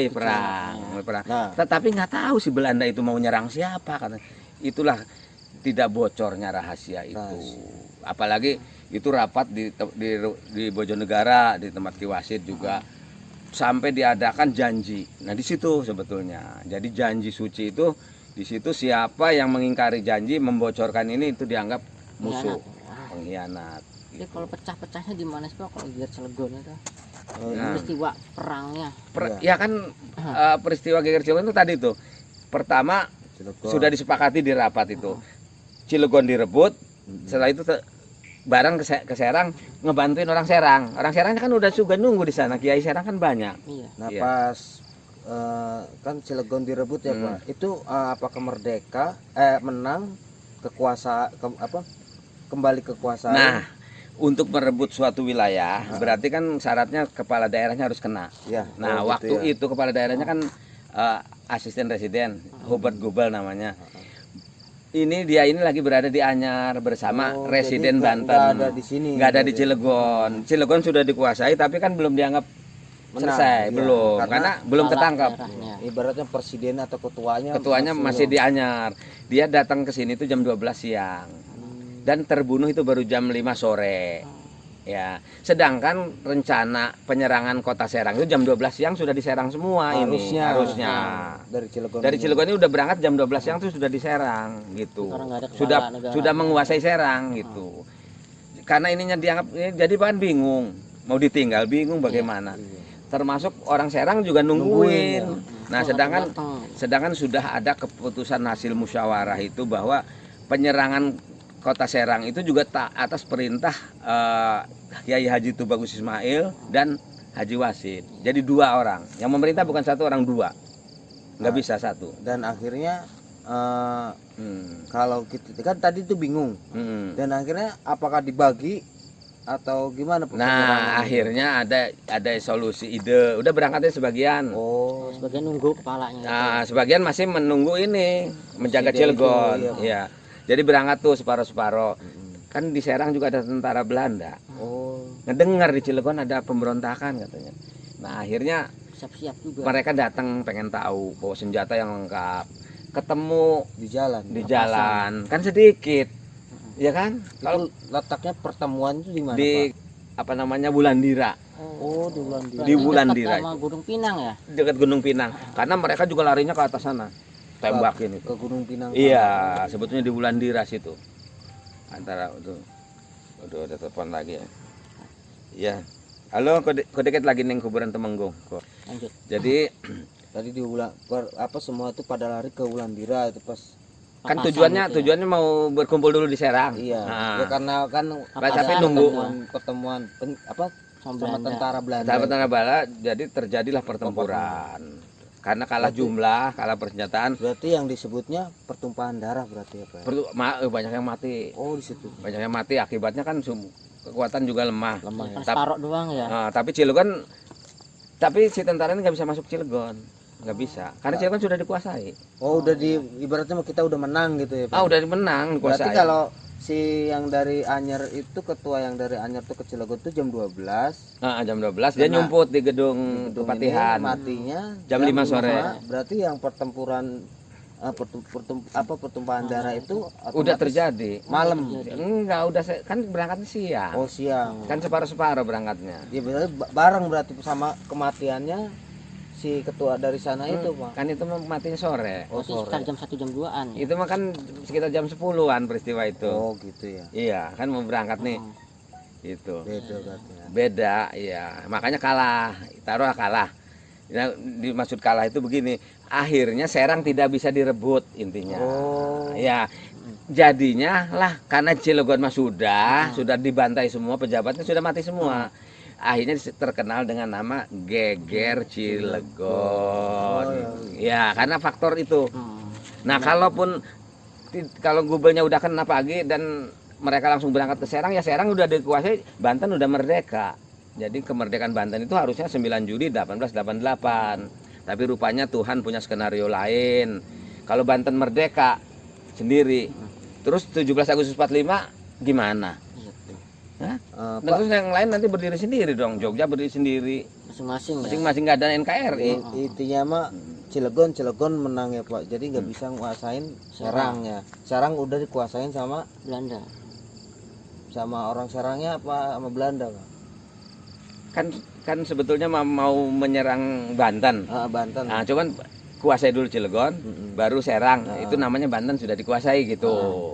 perang. Nah. Tetapi nggak tahu si Belanda itu mau nyerang siapa, karena itulah tidak bocornya rahasia itu. Apalagi itu rapat di Bojonegara, di tempat Ki Wasid juga. Sampai diadakan janji. Nah, di situ sebetulnya. Jadi janji suci itu di situ siapa yang mengingkari janji, membocorkan ini itu dianggap musuh, pengkhianat. Jadi kalau pecah-pecahnya di mana sih Pak? Kalau Geger Cilegon itu? Peristiwa perangnya. Ya kan peristiwa Geger Cilegon itu tadi tuh. Pertama sudah disepakati di rapat itu. Cilegon direbut, setelah itu barang ke Serang ngebantuin orang Serang. Orang Serang kan udah juga nunggu di sana. Kiai Serang kan banyak. Nah, pas kan Cilegon direbut ya Pak. Itu apakah menang kembali kekuasaan? Nah, untuk merebut suatu wilayah berarti kan syaratnya kepala daerahnya harus kena. Ya, nah, waktu itu kepala daerahnya kan asisten residen Hubert Gubel namanya. Dia ini lagi berada di Anyar bersama residen Banten. Nggak ada di sini. Nggak ada di Cilegon. Cilegon sudah dikuasai tapi kan belum dianggap selesai iya. belum karena belum Kepala ketangkap. daerahnya. Ibaratnya presiden atau ketuanya Masih di Anyar. Dia datang ke sini itu jam 12 siang. Dan terbunuh itu baru jam 5 sore. Ya, sedangkan rencana penyerangan kota Serang itu jam 12 siang sudah diserang semua harusnya. Dari Cilegon ini udah berangkat jam 12 siang itu sudah diserang gitu. Karena nggak ada kepala negara. Sudah menguasai Serang gitu. Karena ininya dianggap jadi bahan bingung, mau ditinggal bingung bagaimana. Termasuk orang Serang juga nungguin. Nah, sedangkan sudah ada keputusan hasil musyawarah itu bahwa penyerangan kota Serang itu juga atas perintah Kiai Haji Tubagus Ismail dan Haji Wasid. Jadi 2 orang. Yang memerintah bukan 1 orang, 2. Nggak bisa 1. Dan akhirnya kalau kita kan tadi itu bingung. Dan akhirnya apakah dibagi atau gimana? Nah, akhirnya ada solusi ide. Udah berangkatnya sebagian. Oh, Sebagian nunggu kepalanya. Nah, sebagian masih menunggu ini, menjaga Cilegon. Itu, iya. Jadi berangkat tuh separuh-separuh. Kan di Serang juga ada tentara Belanda. Oh, Ngedengar di Cilegon ada pemberontakan katanya. Nah, akhirnya Siap-siap juga. mereka datang pengen tahu bawa senjata yang lengkap. Ketemu di jalan. di jalan kan sedikit. Ya kan? Kalau letaknya pertemuan itu di mana, Di apa namanya Wulandira. Oh, di Wulandira. Di Wulandira Dekat sama Gunung Pinang ya. Dekat Gunung Pinang. Karena mereka juga larinya ke atas sana. Tembakin itu. Ke Gunung Pinang. Iya, sebetulnya di Wulandira situ. Antara itu. Aduh, ada telepon lagi ya. Iya. Halo, kok deket lagi neng kuburan Temenggung. Kok. Lanjut. Jadi Tadi di semua itu pada lari ke Wulandira itu pas. kan Papasan tujuannya gitu ya. mau berkumpul dulu di Serang. Iya. Nah, Ya karena kan tapi Papasan nunggu pertemuan sama sama Belanda. tentara Belanda. tentara bala, jadi terjadilah pertempuran. Karena kalah jumlah, kalah persenjataan, Berarti yang disebutnya pertumpahan darah berarti apa ya? banyak yang mati. Oh, di situ. Banyak yang mati akibatnya kan kekuatan juga lemah. Lemah ya. Kan separuh doang ya. Nah, tapi Cilegon, tapi si tentara ini nggak bisa masuk Cilegon, nggak bisa, karena Cilegon sudah dikuasai. Oh, udah ibaratnya kita udah menang gitu ya, Pak. Udah menang, Berarti dikuasai. kalau si yang dari Anyer itu ketua yang dari Anyer tuh ke Cilegon tuh jam 12. Jam 12 dia Kena- nyumput di gedung Gedung Kepatihan. ini matinya Jam 5 sore. Berarti yang pertempuran pertumpahan darah itu Udah otomatis terjadi. malam. Enggak, kan berangkatnya siang. Oh, siang. Kan separuh-separuh berangkatnya. Ya berarti bareng berarti sama kematiannya si ketua dari sana itu, Pak. Kan itu matinya sore. Oh, Berarti sore. sekitar jam 1 jam 2-an. Ya? Itu mah kan sekitar jam 10-an peristiwa itu. Oh, gitu ya. Iya, kan mau berangkat nih. Oh. Itu. Beda berarti ya. Beda, iya. Makanya kalah. Taruhlah kalah. Nah, dimaksud kalah itu begini. Akhirnya Serang tidak bisa direbut intinya. Oh. Ya. Jadinya lah karena Cilegon mah sudah dibantai semua, pejabatnya sudah mati semua. Akhirnya terkenal dengan nama Geger Cilegon. Ya, karena faktor itu. Nah, kalau gubelnya udah kena pagi dan mereka langsung berangkat ke Serang, ya Serang udah dikuasai, Banten udah merdeka. Jadi kemerdekaan Banten itu harusnya 9 Juli 1888. Tapi rupanya Tuhan punya skenario lain. Kalau Banten merdeka sendiri, terus 17 Agustus 45 gimana? Hah? Nah, terus yang lain nanti berdiri sendiri dong. Jogja berdiri sendiri. Masing-masing ya. Masing-masing nggak ada NKRI. Intinya mah Cilegon menang ya, Pak. Jadi nggak bisa nguasain Serang ya. Serang udah dikuasain sama Belanda. orang Serangnya apa sama Belanda, Pak? Kan sebetulnya mau menyerang Banten. Banten. Nah, cuman kuasai dulu Cilegon, baru Serang. Itu namanya Banten sudah dikuasai gitu.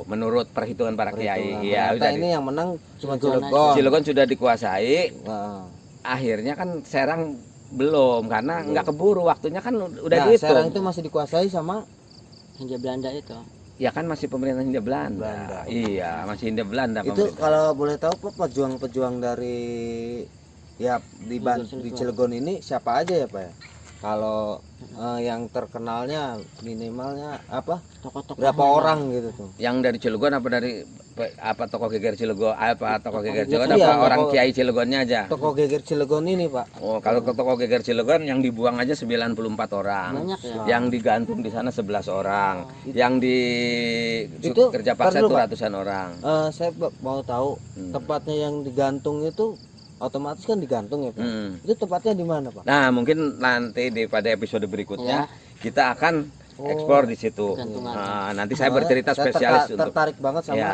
Menurut perhitungan para kiai. Ya, Ternyata ini yang menang cuma Cilegon Cilegon. Cilegon sudah dikuasai. Heeh. Akhirnya kan Serang belum karena nggak keburu, waktunya kan udah Nah, dihitung. Serang itu masih dikuasai sama Hindia Belanda itu. Ya kan masih pemerintah Hindia Belanda. Iya, masih Hindia Belanda itu. pemerintah. Kalau boleh tahu, Pak, pejuang-pejuang dari di Cilegon ini siapa aja ya, Pak ya? Kalau yang terkenalnya minimalnya apa? Tokoh-tokoh Berapa orang gitu tuh? Yang dari Cilegon apa dari tokoh Geger Cilegon, tokoh Geger Cilegon Iya, apa orang tokoh- kiai Cilegonnya aja? Tokoh Geger Cilegon ini, Pak. Oh, kalau ke tokoh Geger Cilegon yang dibuang aja 94 orang. Banyak ya. Yang digantung di sana 11 orang. Yang di Itu, kerja paksa ntar dulu, itu Pak. ratusan orang. Saya mau tahu tempatnya yang digantung itu otomatis kan digantung ya Pak. Hmm. Itu tepatnya di mana Pak? Nah, mungkin nanti pada episode berikutnya kita akan eksplor di situ. Nah, nanti saya bercerita spesialis untuk tertarik banget sama ya.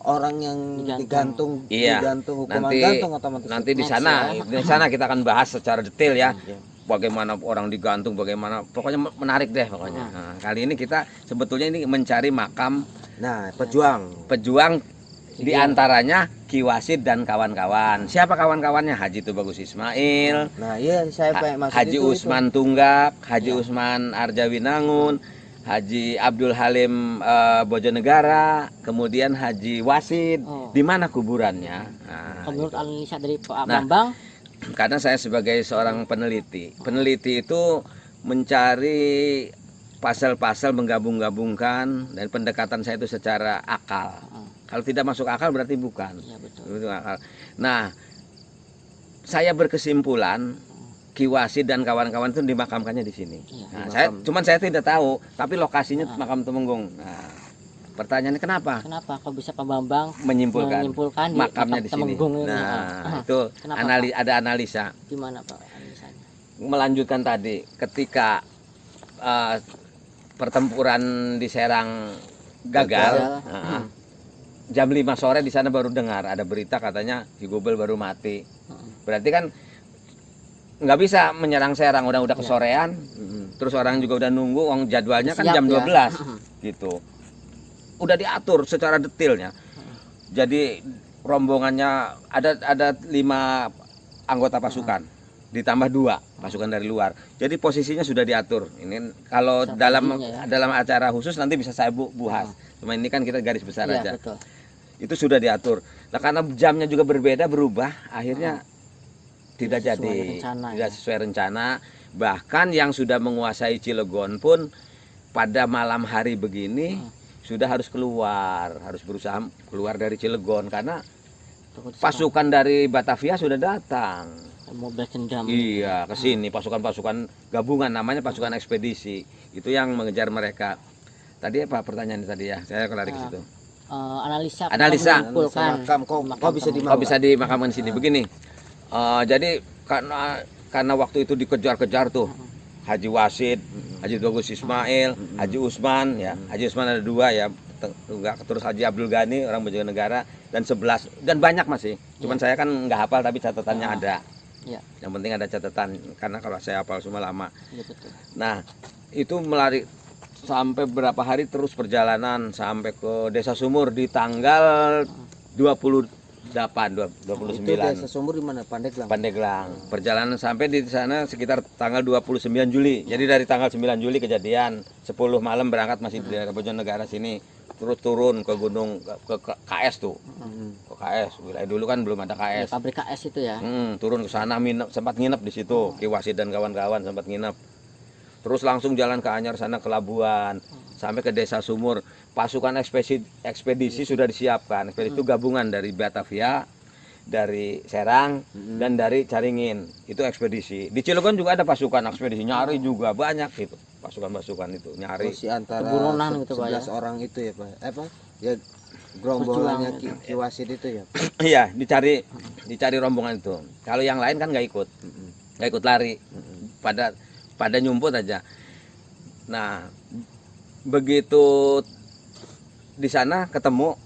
orang yang digantung Iya. digantung hukuman Nanti gantung otomatis. nanti di sana kita akan bahas secara detail ya. Bagaimana orang digantung, bagaimana pokoknya menarik deh pokoknya. Nah, kali ini kita sebetulnya ini mencari makam pejuang di antaranya Ki Wasid dan kawan-kawan. Siapa kawan-kawannya? Haji Tubagus Ismail. Nah, iya saya pengen masuk Haji itu. Usman Tunggak, Haji Usman Arjawinangun, Haji Abdul Halim Bojonegara, kemudian Haji Wasid. Di mana kuburannya? Nah, menurut analisa dari Pak Bambang, karena saya sebagai seorang peneliti itu mencari pasal-pasal menggabung-gabungkan, dan pendekatan saya itu secara akal. Kalau tidak masuk akal berarti bukan. Ya, betul. Itu akal. Nah, saya berkesimpulan Ki Wasid dan kawan-kawan itu dimakamkannya di sini. Ya, Nah, saya tidak tahu, tapi lokasinya makam Temenggung. Nah, pertanyaannya kenapa? Kenapa kok bisa Pak Bambang Menyimpulkan di makamnya di sini. Temenggung ini? Nah, itu Kenapa, ada analisa. Gimana Pak analisanya? Melanjutkan tadi, ketika pertempuran di Serang gagal. Jam 5 sore di sana baru dengar ada berita katanya Ki Gobel baru mati. Berarti kan nggak bisa menyerang Serang, udah kesorean. Terus orang juga udah nunggu, jadwalnya kan jam 12 gitu. Udah diatur secara detailnya. Jadi rombongannya ada 5 anggota pasukan, ditambah 2 pasukan dari luar. Jadi posisinya sudah diatur. Ini kalau dalam acara khusus nanti bisa saya bahas. Cuma ini kan kita garis besar aja. Betul. Itu sudah diatur. Nah, karena jamnya juga berubah, akhirnya tidak sesuai rencana. Bahkan yang sudah menguasai Cilegon pun pada malam hari begini sudah harus berusaha keluar dari Cilegon karena pasukan dari Batavia sudah datang. Mau bercendam. Iya, ke sini pasukan-pasukan gabungan, namanya pasukan ekspedisi. Itu yang mengejar mereka. Tadi apa pertanyaan tadi ya? Saya lari ke situ. Analisa makam kok bisa dimakamkan di sini begini. Jadi karena waktu itu dikejar-kejar tuh Haji Wasid, Haji Tubagus Ismail, Haji Usman ya. Haji Usman ada 2 ya. Terus Haji Abdul Ghani orang Bojonegara dan 11 dan banyak masih. Cuman saya kan nggak hafal tapi catatannya ada. Ya. Yang penting ada catatan karena kalau saya hafal semua lama. Ya, betul. Nah, itu melari sampai berapa hari terus perjalanan sampai ke Desa Sumur di tanggal 29. Itu Desa Sumur di mana? Pandeglang. Perjalanan sampai di sana sekitar tanggal 29 Juli. Jadi dari tanggal 9 Juli kejadian, 10 malam berangkat masih di daerah Bojonegara sini, terus turun ke gunung ke KS tuh. Ke KS. Wilayah dulu kan belum ada KS. Pabrik KS itu ya. Turun ke sana sempat nginep di situ. Ki Wasid dan kawan-kawan sempat nginep. Terus langsung jalan ke Anyar sana ke Labuan sampai ke Desa Sumur. Pasukan ekspedisi sudah disiapkan. Ekspedisi itu gabungan dari Batavia, dari Serang dan dari Caringin. Itu ekspedisi. Di Cilegon juga ada pasukan ekspedisi nyari juga banyak gitu. Pasukan-pasukan itu nyari. Antara 11 orang itu ya Pak. Ya rombongannya Ki Wasid itu ya. Iya, dicari rombongan itu. Kalau yang lain kan nggak ikut lari. Pada nyumput aja. Nah, begitu di sana ketemu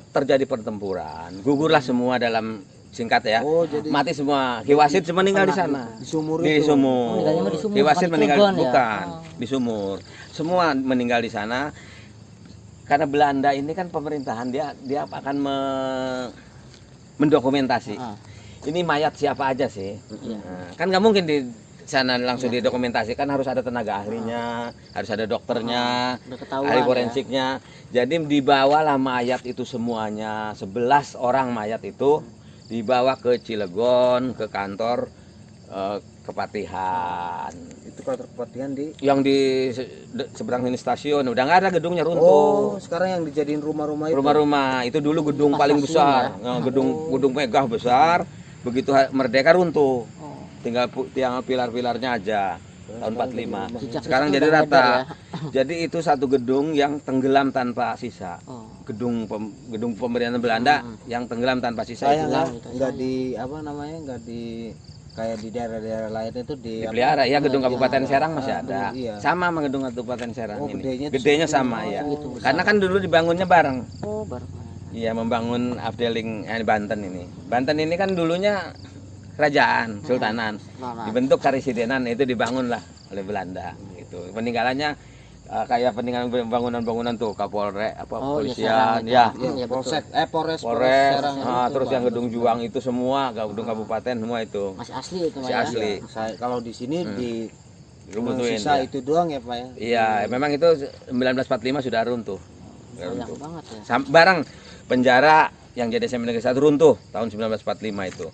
terjadi pertempuran, gugurlah semua dalam singkat ya. Mati semua. Ki Wasid meninggal di sana. Di Sumur. Ki Wasid meninggal di Sumur. Semua meninggal di sana. Karena Belanda ini kan pemerintahan dia akan mendokumentasi. Ini mayat siapa aja sih? Nah, kan nggak mungkin di sana langsung didokumentasikan, harus ada tenaga ahlinya, harus ada dokternya, ahli forensiknya. Jadi dibawalah mayat itu semuanya, 11 orang mayat itu dibawa ke Cilegon, ke kantor Kepatihan. Itu kantor Kepatihan yang di seberang ini stasiun, udah nggak ada, gedungnya runtuh. Sekarang yang dijadiin rumah-rumah itu. Rumah-rumah itu dulu gedung paling besar, gedung megah besar. Begitu merdeka runtuh. Tinggal pilar-pilarnya aja tahun 45. Sekarang jadi rata. Jadi itu satu gedung yang tenggelam tanpa sisa. Oh. Gedung pemerintahan Belanda yang tenggelam tanpa sisa itu. Sayang nggak di apa namanya, nggak di kayak di daerah-daerah lain itu Dipelihara ya, gedung Kabupaten Serang masih ada. Iya. Sama sama gedung Kabupaten Serang Oh, ini. gedenya Gedenya tuh sama seperti- ya. gitu, besar. Karena kan dulu dibangunnya bareng. Oh, baru. Iya, membangun Afdeling Banten ini. Banten ini kan dulunya kerajaan, sultanan. Nah, Dibentuk karisidenan, itu dibangunlah oleh Belanda gitu. Peninggalannya kayak peninggalan bangunan-bangunan tuh Kapolres apa Oh, iya, polisian Serang, ya. Iya, Iya, betul. Polres Polres, Serang itu, terus Bang. yang gedung Juang itu semua, gedung kabupaten semua itu Masih asli itu, masih Pak, ya? asli. Kalau di sini di Runtuhin sisa ya. itu doang ya Pak ya. Iya, memang itu 1945 sudah runtuh. Sudah Sayang runtuh. banget ya. Barang penjara yang jadi SMP Negeri 1 runtuh tahun 1945 itu.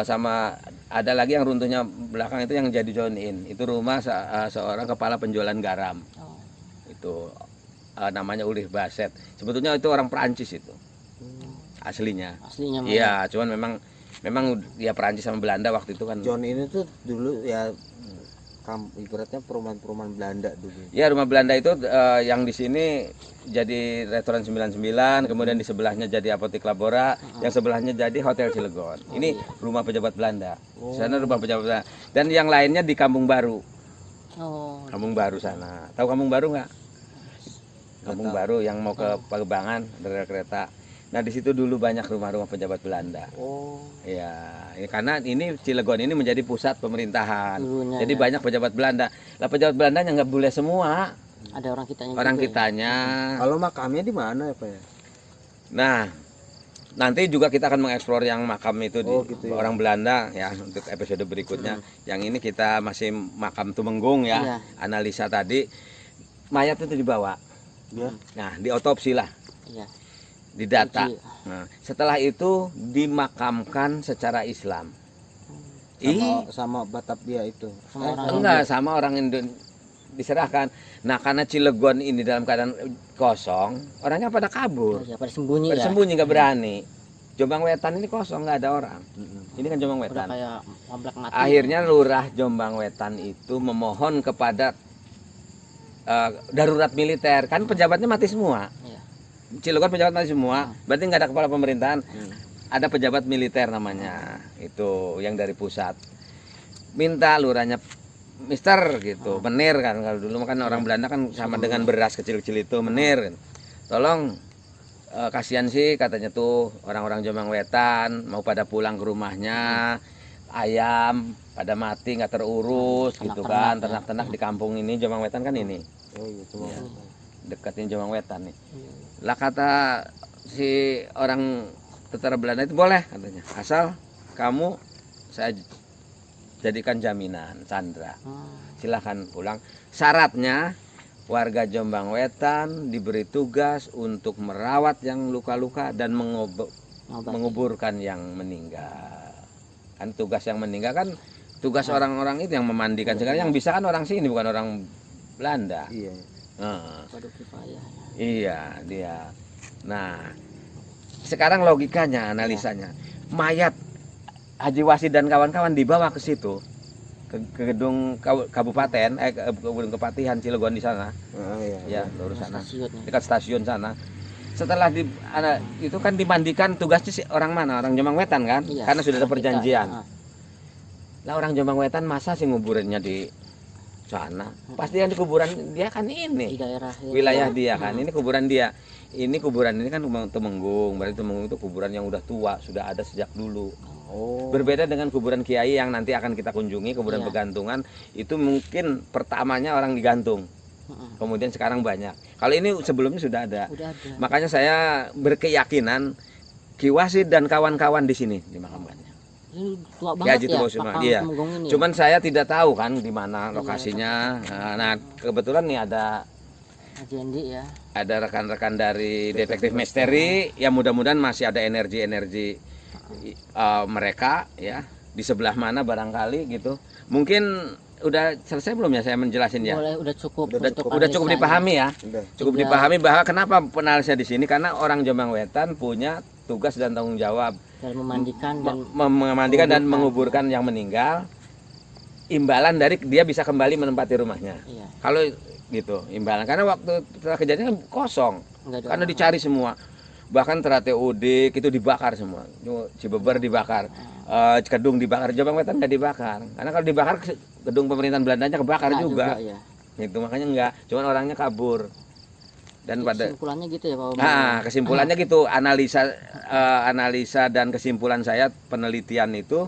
Sama ada lagi yang runtuhnya belakang itu yang jadi join in. Itu rumah seorang kepala penjualan garam. Oh. Itu namanya Ulrich Baset. Sebetulnya itu orang Perancis itu aslinya. Aslinya mah. Iya, cuman memang dia Perancis sama Belanda waktu itu kan. John ini tuh dulu ya ibaratnya perumahan-perumahan Belanda dulu. Ya, rumah Belanda itu yang di sini jadi restoran 99, kemudian di sebelahnya jadi apotek Labora, yang sebelahnya jadi Hotel Cilegon. Ini rumah pejabat Belanda. Sana rumah pejabat Belanda. Dan yang lainnya di Kampung Baru. Oh. Kampung Baru sana. Tahu Kampung Baru nggak? Kampung Baru yang mau ke Pagebangan dari kereta. Nah, di situ dulu banyak rumah-rumah pejabat Belanda. Oh. Ya, karena ini Cilegon ini menjadi pusat pemerintahan. Dulunya, Jadi ya. banyak pejabat Belanda. Lah pejabat Belandanya nggak boleh semua. Ada orang kitanya Orang juga, ya? kitanya. Kalau makamnya di mana ya Pak ya? Nah, nanti juga kita akan mengeksplor yang makam itu di gitu ya. orang Belanda ya untuk episode berikutnya. Yang ini kita masih makam Tumenggung ya. Iya. Analisa tadi mayat itu dibawa. Ya. Nah, diotopsi lah, Iya. didata. Uji. Nah, setelah itu dimakamkan secara Islam. Sama Batavia itu. Sama orang Enggak, sama orang diserahkan. Nah, karena Cilegon ini dalam keadaan kosong, orangnya pada kabur. Ya, pada sembunyi Pada ya. sembunyi, nggak berani. Jombang Wetan ini kosong, nggak ada orang. Ini kan Jombang Udah Wetan. kayak komplek mati. Akhirnya lurah Jombang Wetan itu memohon kepada darurat militer. Kan pejabatnya mati semua. Iya. Cilegon pejabat mati semua. Berarti nggak ada kepala pemerintahan. Ada pejabat militer namanya. Itu yang dari pusat. Minta lurahnya Mister gitu, menir kan, kalau dulu kan orang Belanda kan sama dengan beras kecil-kecil itu, menir. Tolong kasihan sih katanya tuh orang-orang Jombang Wetan mau pada pulang ke rumahnya, ayam pada mati nggak terurus gitu kan, ternak-ternak di kampung ini Jombang Wetan kan ini. Oh iya, cuma Dekatin Jombang Wetan nih. Lah kata si orang tentara Belanda itu boleh katanya, asal kamu saya jadikan jaminan Sandra, silahkan pulang. Syaratnya warga Jombang Wetan diberi tugas untuk merawat yang luka-luka dan menguburkan yang meninggal. Kan tugas yang meninggal kan tugas orang-orang itu yang memandikan. Sekarang yang bisa kan orang sini bukan orang Belanda. iya. Waduh, kifayah. Iya dia. Nah sekarang logikanya, analisanya, mayat Haji Wasid dan kawan-kawan dibawa ke situ, ke gedung kabupaten, ke gedung kepatihan Cilegon di sana, Iya. ya lurus sana, Stasiunnya. dekat stasiun sana. Setelah itu kan dimandikan, tugasnya si orang mana? Orang Jombang Wetan kan, Iya, karena sudah ada kita, perjanjian. ah. Lah orang Jombang Wetan masa sih nguburinnya di sana? Pasti yang di kuburan dia kan Di ini, daerah wilayah dia kan, ini kuburan dia. Ini kuburan ini kan Tumenggung, berarti Tumenggung itu kuburan yang udah tua, sudah ada sejak dulu. Oh. Berbeda dengan kuburan kiai yang nanti akan kita kunjungi, kuburan Iya. pegantungan, itu mungkin pertamanya orang digantung, kemudian sekarang banyak. Kalau ini sebelumnya sudah ada. Udah ada. Makanya saya berkeyakinan Ki Wasid dan kawan-kawan di sini dimakamkannya. Ini tua Ki banget Haji ya. Tumenggung, Pakang iya. Tumenggung ini. Cuman saya tidak tahu kan di mana lokasinya. Nah, kebetulan nih ada Haji Endi ya. rekan-rekan dari detektif misteri yang mudah-mudahan masih ada energi-energi mereka ya di sebelah mana barangkali gitu. Mungkin udah selesai belum ya saya menjelasin ya? Boleh, udah cukup. Udah untuk Udah cukup analisanya. dipahami ya? Udah. Cukup Iya. dipahami bahwa kenapa penalisnya di sini, karena orang Jombang Wetan punya tugas dan tanggung jawab Dalam memandikan dan memandikan dan menguburkan yang meninggal. Imbalan dari dia bisa kembali menempati rumahnya. iya. Kalau gitu imbalan, karena waktu setelah kejadian kan kosong Nggak ada karena orang. dicari semua, bahkan Ternate Udik itu dibakar semua, Cibeber dibakar, Kedung dibakar, Jombang Wetan nggak dibakar, karena kalau dibakar gedung pemerintahan Belandanya kebakar Nggak juga, ya. itu makanya enggak, cuman orangnya kabur. Dan pada Kesimpulannya gitu ya Pak Bambang. nah kesimpulannya gitu, analisa dan kesimpulan saya penelitian itu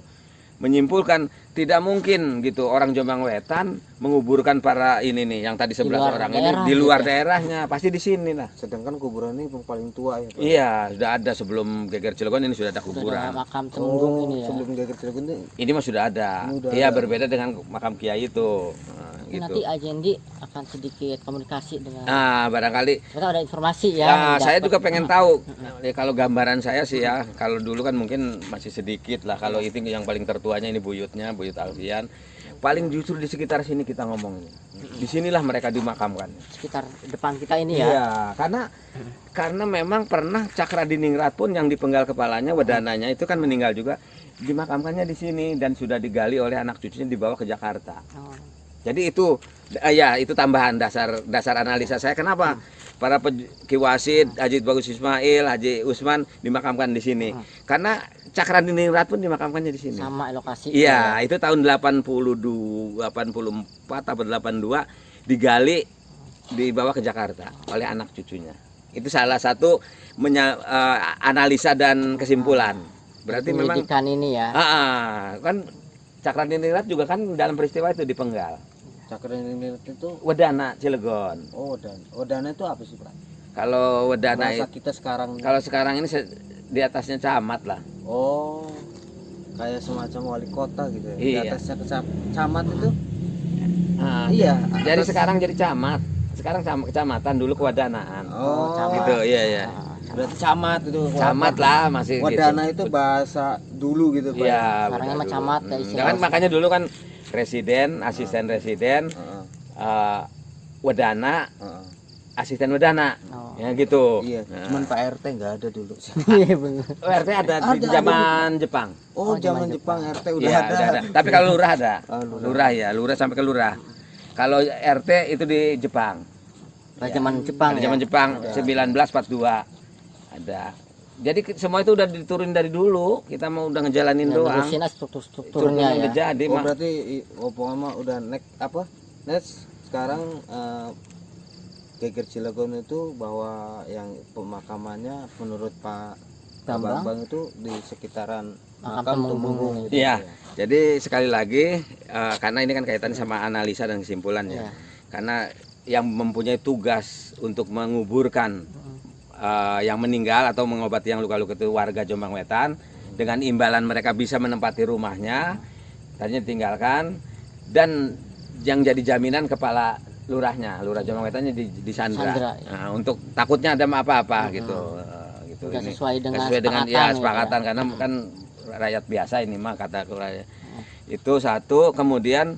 menyimpulkan tidak mungkin gitu orang Jombang Wetan menguburkan para ini nih yang tadi 11 luar orang ini daerah di luar gitu ya? daerahnya, pasti di sini lah. Sedangkan kuburan ini yang paling tua ya Pak. Iya, sudah ada sebelum Geger Cilegon ini sudah ada Udah ada kuburan. makam Temenggung ini ya. Sebelum Geger Cilegon ini Ini mah sudah ada. Ini udah Iya, ada. berbeda dengan makam Kiai itu. Nah, Mungkin gitu. nanti Ajendi akan sedikit komunikasi dengan Nah, barangkali kita ada informasi ya. nah, yang saya dapat. juga pengen tahu. Ya, kalau gambaran saya sih ya, kalau dulu kan mungkin masih sedikit lah. Kalau itu yang paling tertuanya ini buyutnya, Buyut Alfian. Paling justru di sekitar sini kita ngomongnya. Disinilah mereka dimakamkan. sekitar depan kita ini ya. Iya, karena memang pernah Cakradiningrat pun yang dipenggal kepalanya, Wedananya itu kan meninggal juga, dimakamkannya di sini dan sudah digali oleh anak cucunya dibawa ke Jakarta. Oh. Jadi itu ya itu tambahan dasar analisa saya kenapa para Ki Wasid, Haji Bagus Ismail, Haji Usman dimakamkan di sini. Karena Cakradiningrat pun dimakamkannya di sini. Sama lokasi. Iya, itu tahun 82, 84 atau 82 digali dibawa ke Jakarta oleh anak cucunya. Itu salah satu analisa dan kesimpulan. Berarti memang Penyidikan ini ya. kan Cakradiningrat juga kan dalam peristiwa itu dipenggal. Cakradiningrat itu Wedana Cilegon. Wedana itu apa sih Pak? Kalau Wedana Bahasa kita sekarang. kalau sekarang ini di atasnya camat lah. Oh, kayak semacam wali kota gitu ya. Di Iya. atasnya camat itu. Ah, Iya. Jadi atas- sekarang jadi camat. Sekarang kecamatan, dulu kewadanaan. Oh, Gitu, iya. berarti camat itu. Camat lah masih Wadana gitu. itu bahasa dulu gitu Pak. Iya. Sekarang udah mah dulu. camat ya Hmm, istilahnya. kan makanya dulu kan residen, asisten residen, Heeh, Wedana, heeh. asisten Wedana. Oh. Ya gitu. Iya, Nah. cuman Pak RT nggak ada dulu sih. Iya benar. RT ada di Ada. zaman Jepang. Oh, zaman zaman Jepang RT udah Iya, ada. udah ada. Tapi kalau lurah ada. Oh, lurah. Lurah ya, lurah sampai ke lurah. Kalau RT itu di Jepang. Pada zaman Jepang Pada ya. zaman Jepang 1942 ada. Jadi semua itu udah diturunin dari dulu. Kita mau udah ngejalanin Ya, doang. nerusin aja Itu struktur-strukturnya memang ya. udah jadi, Oh, Mak. berarti hubungan mah udah sekarang Geger Cilegon itu bahwa yang pemakamannya menurut Pak Bambang? Bambang itu di sekitaran Makam makam Temenggung. Temenggung gitu. Iya. Jadi sekali lagi karena ini kan kaitan sama analisa dan kesimpulannya. Iya. Karena yang mempunyai tugas untuk menguburkan yang meninggal atau mengobati yang luka-luka itu warga Jombang Wetan, dengan imbalan mereka bisa menempati rumahnya, tadinya ditinggalkan, dan yang jadi jaminan kepala lurahnya, lurah Jombang Wetannya disandra. Sandra, ya. Nah, untuk takutnya ada apa-apa gitu. Gitu. Udah Ini sesuai dengan kesepakatan sepakatan gitu sepakatan karena kan rakyat biasa ini mah kata rakyat. Itu satu, kemudian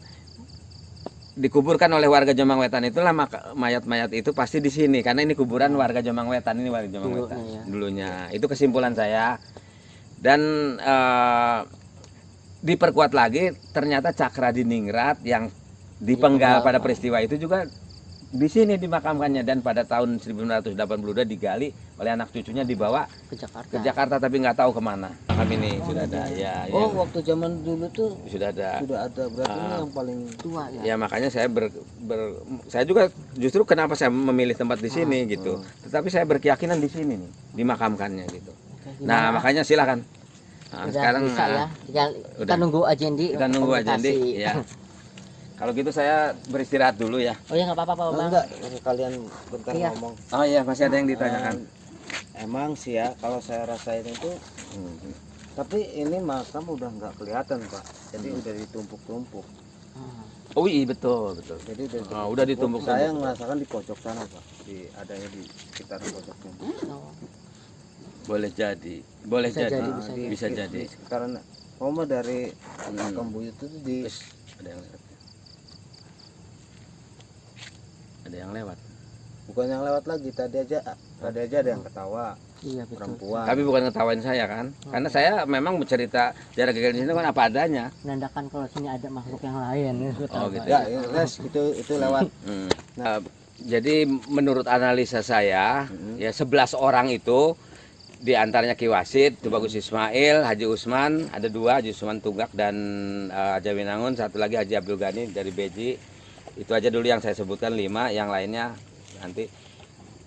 dikuburkan oleh warga Jombang Wetan, itulah mayat-mayat itu pasti di sini karena ini kuburan warga Jombang Wetan, ini warga Jombang Dulunya, Wetan ya. dulunya. Itu kesimpulan saya. Dan diperkuat lagi ternyata Cakradiningrat yang dipenggal pada peristiwa itu juga di sini dimakamkannya, dan pada tahun 1982 digali oleh anak cucunya dibawa Ke Jakarta. ke Jakarta tapi nggak tahu kemana. Makam ini sudah ada ya, Oh, yang waktu zaman dulu tuh sudah ada. sudah ada, berarti ini yang paling Tua ya. Ya makanya saya saya juga justru kenapa saya memilih tempat di sini gitu. Tetapi saya berkeyakinan di sini nih dimakamkannya gitu. Oke, Nah, gimana? makanya silakan. Nah, Udah sekarang bisa ya. Tinggal kita udah. nunggu Ajendi. kita nunggu aja komunikasi. Andi. Ya. Kalau gitu saya beristirahat dulu ya. Oh ya nggak apa-apa Pak Bambang. enggak kalian bentar Iya. ngomong. Oh iya, masih ada yang ditanyakan. Emang sih ya kalau saya rasain itu, tapi ini makam udah nggak kelihatan Pak, jadi udah ditumpuk-tumpuk. Oh iya, betul. Jadi Udah ditumpuk-tumpuk. Saya merasakan di pojok sana Pak, adanya di sekitar pojok tumpuk. Oh. Boleh jadi. Boleh Bisa jadi. jadi, Nah, Bisa di jadi. sekitaran dari makam buyut itu di Terus ada yang lewat. Ada yang lewat. bukan yang lewat lagi, tadi aja ada yang ketawa, Iya betul. perempuan. Tapi bukan ngetawain saya kan, karena saya memang bercerita jarak geger di sini kan apa adanya. Menandakan kalau sini ada makhluk yang lain. Oh, gitu Ya, itu lewat. Jadi menurut analisa saya, ya 11 orang itu di antaranya Ki Wasid, Tubagus Ismail, Haji Usman, ada 2, Haji Usman Tunggak dan Haji Winangun, satu lagi Haji Abdul Ghani dari Beji. Itu aja dulu yang saya sebutkan 5, yang lainnya nanti.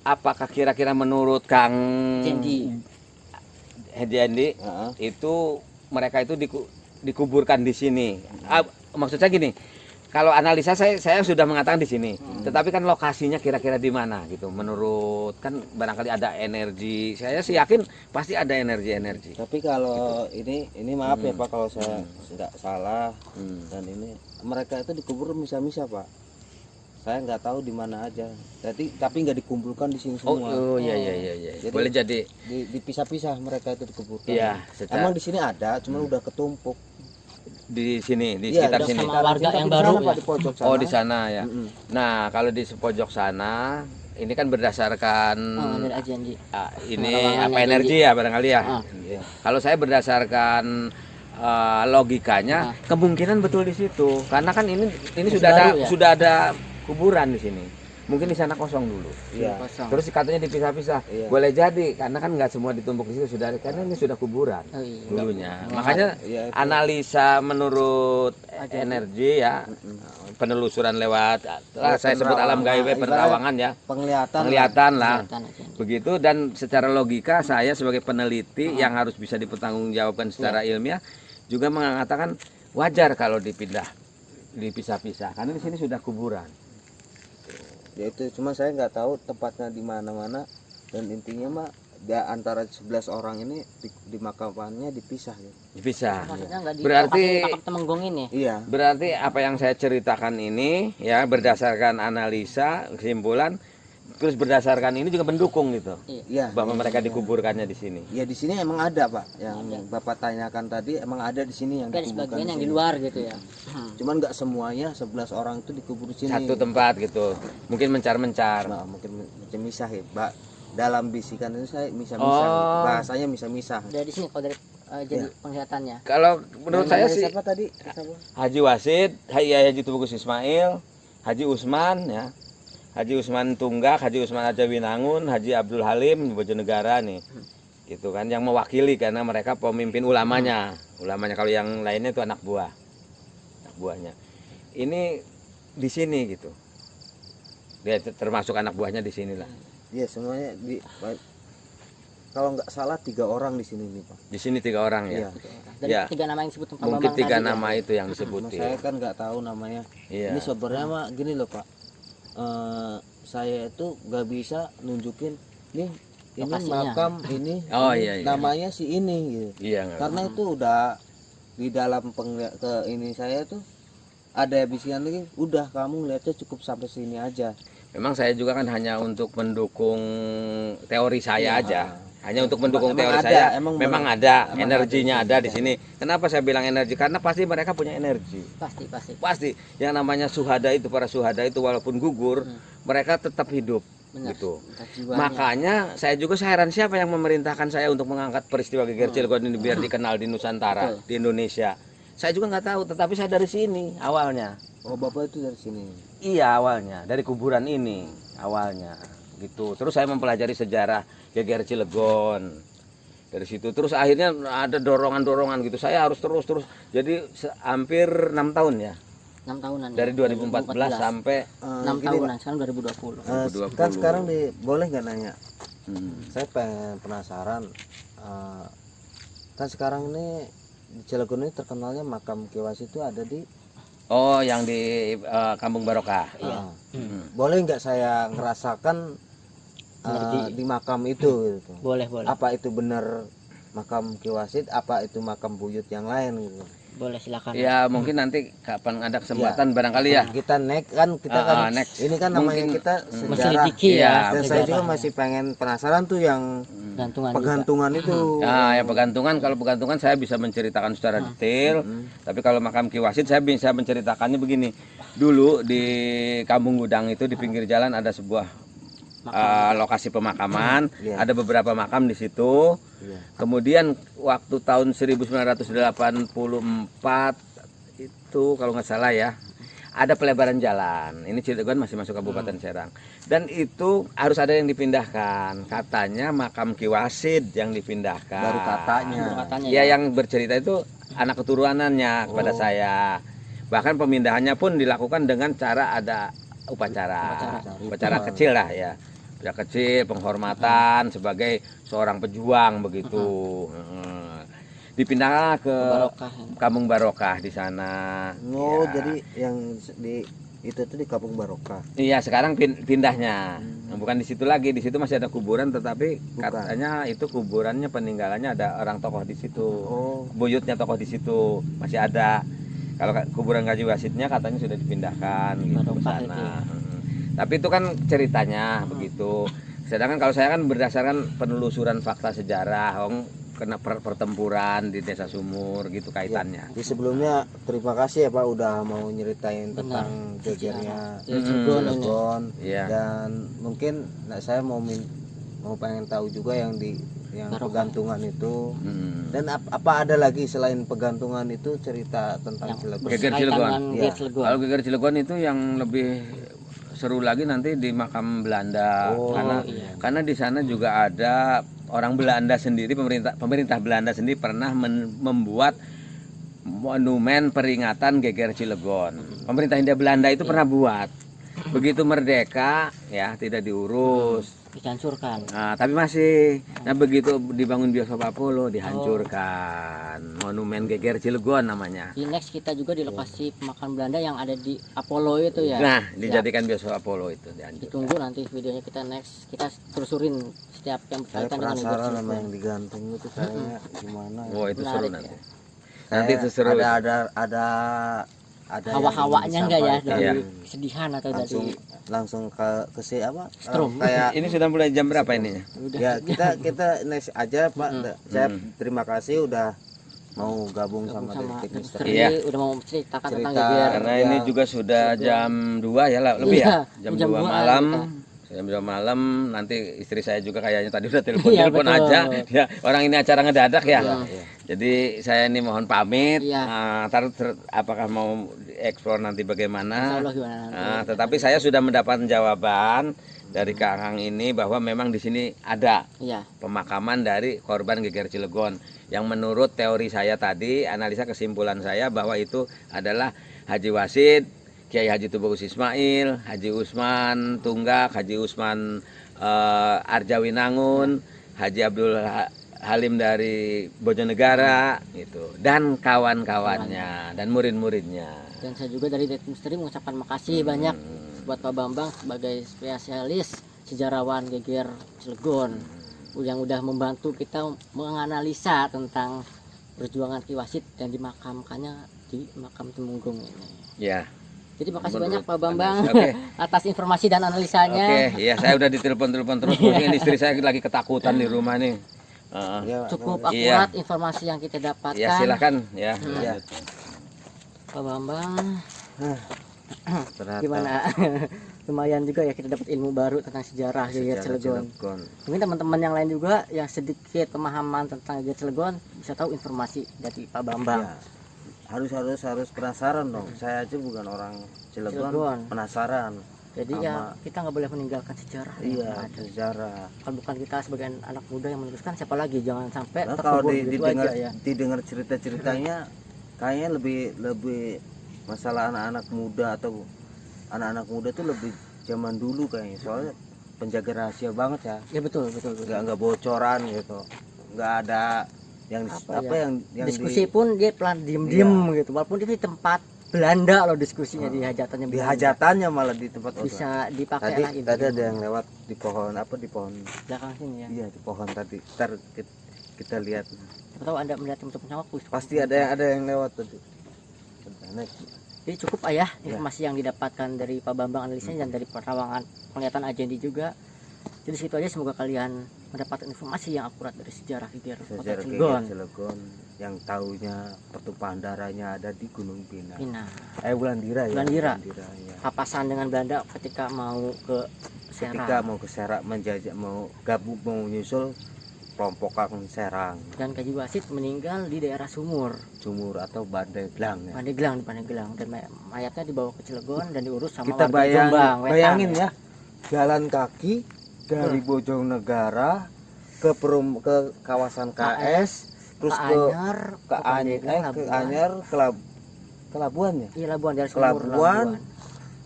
Apakah kira-kira menurut Kang Hendi itu mereka itu dikuburkan di sini? Maksud saya gini, kalau analisa saya sudah mengatakan di sini, tetapi kan lokasinya kira-kira di mana gitu. Menurut kan barangkali ada energi, saya sih yakin pasti ada energi. Tapi kalau ini maaf ya Pak kalau saya nggak salah, dan ini mereka itu dikubur misah-misah Pak. Saya nggak tahu di mana aja. Tapi nggak dikumpulkan di sini semua. Oh iya. Jadi, boleh jadi dipisah-pisah mereka itu dikuburkan. Iya, Emang di sini ada, cuman udah ketumpuk. di sini di Iya, sekitar ada sini. sama warga yang Di baru sana, ya? Pak, di pojok sana. Oh di sana ya. Nah kalau di pojok sana ini kan berdasarkan Dari Ajanji. ini Pengalamannya apa energi ya barangkali ya. Iya. Kalau saya berdasarkan logikanya kemungkinan betul di situ karena kan ini Masih sudah ada baru ya? sudah ada kuburan di sini. Mungkin di sana kosong dulu. Iya. Kosong. Terus katanya dipisah-pisah. Iya. Boleh jadi karena kan nggak semua ditumpuk di situ sudah karena ini sudah kuburan Oh, iya. dulunya. Makanya Iya, itu. analisa menurut energi ya penelusuran lewat saya sebut alam gaib penerawangan ya. Penglihatan lah. Kelihatan aja. Begitu dan secara logika saya sebagai peneliti yang harus bisa dipertanggungjawabkan secara ilmiah juga mengatakan wajar kalau dipisah-pisah karena di sini sudah kuburan. Ya itu cuma saya nggak tahu tempatnya di mana-mana, dan intinya mah antara 11 orang ini dimakamannya dipisah ya. Dipisah. Maksudnya nggak di Berarti pakap temenggung ini. Iya. berarti apa yang saya ceritakan ini ya berdasarkan analisa kesimpulan terus berdasarkan ini juga mendukung gitu Iya. bahwa mereka dikuburkannya di sini. Ya di sini emang ada Pak, yang Bapak tanyakan tadi emang ada di sini yang Ada dikuburkan sebagian di yang sini. di luar gitu ya. Cuman nggak semuanya 11 orang itu dikubur di sini. Satu tempat gitu. Mungkin mencar-mencar. Nah, mungkin misah ya, Pak. Dalam bisikan itu saya misah-misah. Oh. Bahasanya misah-misah. Dari sini kalau dari jadi penglihatannya. Kalau menurut saya sih siapa tadi? Siapa? Haji Wasid, Haji Tubagus Ismail, Haji Usman ya. Haji Usman Tunggak, Haji Usman Aja Winangun, Haji Abdul Halim Bojonegara nih. Gitu kan yang mewakili karena mereka pemimpin ulamanya. Ulamanya kalau yang lainnya itu anak buah. Anak buahnya. Ini di sini gitu. Dia termasuk anak buahnya di sinilah. Iya, semuanya kalau nggak salah 3 orang di sini nih Pak. Di sini 3 orang ya. Iya. Dari Ya. 3 nama yang disebut Pak Mungkin Bambang 3 tadi, nama ya. itu yang Nah, disebutin. saya kan nggak tahu namanya. Iya. Ini sebenarnya mah gini loh Pak. Saya itu nggak bisa nunjukin nih ini Lokasinya. makam ini, Oh, ini iya. namanya si ini gitu. Iya. nggak- Karena itu udah di dalam ke ini saya tuh ada bisikan lagi, udah kamu lihatnya cukup sampai sini aja. Memang saya juga kan hanya untuk mendukung teori saya Iya. aja. Hanya untuk mendukung Emang teori ada, saya. emang Memang benar. ada Emang energinya ada ada di sini. Kenapa saya bilang energi? Karena pasti mereka punya energi. Pasti. Pasti yang namanya suhada itu, para suhada itu walaupun gugur, mereka tetap hidup. Benar. Gitu. Entah jiwanya. Makanya saya juga heran siapa yang memerintahkan saya untuk mengangkat peristiwa geger Cilegon ini biar dikenal di Nusantara, Betul. di Indonesia. Saya juga nggak tahu, tetapi saya dari sini awalnya. Oh, Bapak itu dari sini. Iya awalnya dari kuburan ini awalnya gitu. Terus saya mempelajari sejarah geger Cilegon dari situ. Terus akhirnya ada dorongan-dorongan gitu. Saya harus terus. Jadi hampir 6 tahun ya. 6 tahunan. Dari ya. 2014 sampai 6 Gini, tahunan, sekarang 2020. Pak. 2020. Kan sekarang boleh nggak nanya? Hmm. Saya penasaran. Kan sekarang ini di Cilegon ini terkenalnya makam Ki Wasid itu ada di Oh yang di Kampung Barokah. Iya. Boleh nggak saya ngerasakan di makam itu gitu. Boleh. Apa itu benar makam Ki Wasid, apa itu makam buyut yang lain gitu. Boleh silakan. Ya mungkin nanti kapan ada kesempatan barangkali ya. Kita kan next. ini kan namanya Mungkin, kita Masih sejarah. selidiki Iya, ya. Dan saya juga masih pengen penasaran tuh yang gantungan. pegantungan itu. Nah, yang pegantungan kalau pegantungan saya bisa menceritakan secara detail. Tapi kalau makam Ki Wasid saya bisa menceritakannya begini. Dulu di Kampung Gudang itu di pinggir jalan ada sebuah lokasi pemakaman. Iya. Ada beberapa makam di situ. Iya. Kemudian waktu tahun 1984 itu kalau nggak salah ya, ada pelebaran jalan. Ini Cilegon masih masuk Kabupaten Serang. Dan itu harus ada yang dipindahkan. Katanya makam Ki Wasid yang dipindahkan. Baru katanya. Ya, yang bercerita itu anak keturunannya kepada saya. Bahkan pemindahannya pun dilakukan dengan cara ada upacara kecil lah ya. Upacara kecil, penghormatan sebagai seorang pejuang begitu. Dipindah ke Kampung Barokah di sana. Oh, Ya. jadi yang di itu tuh di Kampung Barokah. Iya, sekarang pindahnya. Bukan di situ lagi, di situ masih ada kuburan, tetapi katanya itu kuburannya peninggalannya ada orang tokoh di situ. Oh. Buyutnya tokoh di situ masih ada. Kalau kuburan Haji Wasidnya katanya sudah dipindahkan gitu ke sana. Tapi itu kan ceritanya begitu. Sedangkan kalau saya kan berdasarkan penelusuran fakta sejarah, kena pertempuran di Desa Sumur gitu kaitannya. Di sebelumnya terima kasih ya Pak udah mau nyeritain tentang gegernya Cilegon. Iya. Dan mungkin saya mau pengen tahu juga yang pegantungan itu. Dan apa ada lagi selain pegantungan itu cerita tentang Cilegon? Geger Cilegon. Ya. Kalau Geger Cilegon itu yang lebih seru lagi nanti di makam Belanda. Karena di sana juga ada orang Belanda sendiri, pemerintah Belanda sendiri pernah membuat monumen peringatan Geger Cilegon. Pemerintah Hindia Belanda itu pernah buat. Begitu merdeka ya tidak diurus. Dihancurkan. Nah, tapi masih. Nah, begitu dibangun bioskop Apollo dihancurkan. Monumen Geger Cilegon namanya. Di next kita juga di lokasi pemakaman Belanda yang ada di Apollo itu ya. Nah, dijadikan bioskop Apollo itu dihancurkan. Ditunggu nanti videonya kita next, kita telusurin setiap yang Saya berkaitan dengan penasaran Geger sama yang digantung itu kayaknya gimana. Oh, itu seru Menarik, nanti. ya. Nanti itu seru. Ada Hawa-hawanya enggak ya dari Iya. kesedihan atau langsung ke si apa? Strom. Kayak Ini sudah mulai jam berapa ini? ya kita next aja Pak. Saya terima kasih udah mau gabung sama Detik Misteri. Iya. udah mau ceritakan tentang Cerita. Geger. Karena ini juga sudah jam 2 ya lah, lebih Iya, ya. Jam jam 2 2 malam. kita. Jam 2 malam nanti istri saya juga kayaknya tadi udah Iya, telepon betul. aja. Ya, orang ini acara ngedadak ya. Iya. Jadi saya ini mohon pamit. Iya. Apakah mau eksplor nanti bagaimana? Insya Allah gimana nanti. Tetapi saya sudah mendapat jawaban dari Kang Hang ini bahwa memang di sini ada Iya. pemakaman dari korban Geger Cilegon yang menurut teori saya tadi, analisa kesimpulan saya bahwa itu adalah Haji Wasid, Kiai Haji Tubagus Ismail, Haji Usman Tunggak, Haji Usman Arjawinangun, Haji Abdul Halim dari Bojonegara gitu, dan kawan-kawannya dan murid-muridnya. Dan saya juga dari Detik Misteri mengucapkan makasih banyak buat Pak Bambang sebagai spesialis sejarawan Geger Cilegon yang udah membantu kita menganalisa tentang perjuangan Ki Wasid dan dimakamkannya di makam Temunggung ini. Ya. Jadi makasih Menurut banyak Pak Bambang Oke. atas informasi dan analisanya. Oke, iya saya udah ditelepon-telepon terus. Mungkin istri saya lagi ketakutan di rumah nih. Ya, Cukup Iya. akurat informasi yang kita dapatkan. Ya silakan ya. Iya. Pak Bambang, ternyata gimana? Lumayan juga ya kita dapat ilmu baru tentang sejarah Geger Cilegon. Mungkin teman-teman yang lain juga yang sedikit pemahaman tentang Geger Cilegon bisa tahu informasi dari Pak Bambang. Ya, harus penasaran dong. Saya aja bukan orang Cilegon. Cilegon. Penasaran. Jadi ya kita nggak boleh meninggalkan sejarah. Iya, yang ada. sejarah. Kalau bukan kita sebagai anak muda yang meneruskan, siapa lagi? Jangan sampai Nah, kalau terkubur gitu aja ya. didengar cerita-ceritanya kayaknya lebih masalah anak-anak muda atau anak-anak muda tuh lebih zaman dulu kayaknya. Soalnya penjaga rahasia banget ya. Ya betul. Nggak bocoran gitu. Nggak ada yang yang diskusi pun dia pelan diem gitu. Walaupun di tempat Belanda loh diskusinya di hajatannya di Belanda. hajatannya malah di tempat Bisa dipakai lagi. tadi ada yang lewat di pohon belakang sini ya. iya di pohon tadi. Ntar kita lihat. Siapa tahu Anda melihat teman-teman nyawa Pasti ada yang lewat tadi. Jadi cukup ayah informasi yang didapatkan dari Pak Bambang analisanya dan dari perawangan penglihatan Ajendi juga. Jadi situ aja, semoga kalian mendapatkan informasi yang akurat dari sejarah Geger Kota Cilegon. Yang taunya pertumpahan darahnya ada di Gunung Pinang. Pinang. Wulandira ya. Wulandira. Ya. Papasan dengan Belanda ketika mau ke ketika mau ke Serang menjajah, mau gabung, mau menyusul kelompokan Serang. Dan Kaji Wasit meninggal di daerah Sumur Atau Pandeglang ya. Pandeglang, di Pandeglang, dan mayatnya dibawa ke Cilegon dan diurus sama Kita warga Jombang, Wetan, bayangin ya, jalan kaki dari Bojonegara ke kawasan KS, terus ke Anyar, ke Labuan ya. Iya, Labuan, dari Sumur, Labuan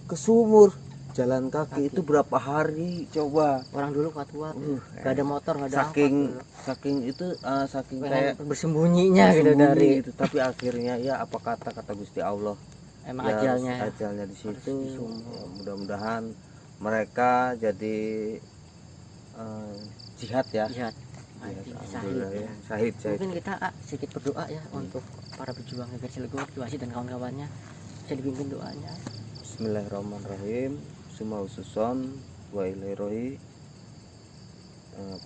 ke Sumur, jalan kaki itu berapa hari coba. Orang dulu kuat-kuat, gak ada motor, gak ada saking itu saking kayak kayak bersembunyinya gitu dari itu. Tapi akhirnya ya apa kata Gusti Allah, emang ya, ajalnya di situ. Ya, mudah-mudahan mereka jadi jihad ya. jihad. Alhamdulillah ya. Syahid. Mungkin kita sedikit berdoa ya untuk para pejuang Geger Cilegon, Wasit dan kawan-kawannya. Bisa dipimpin doanya. Bismillahirrahmanirrahim. Sumaususon wa ilaihi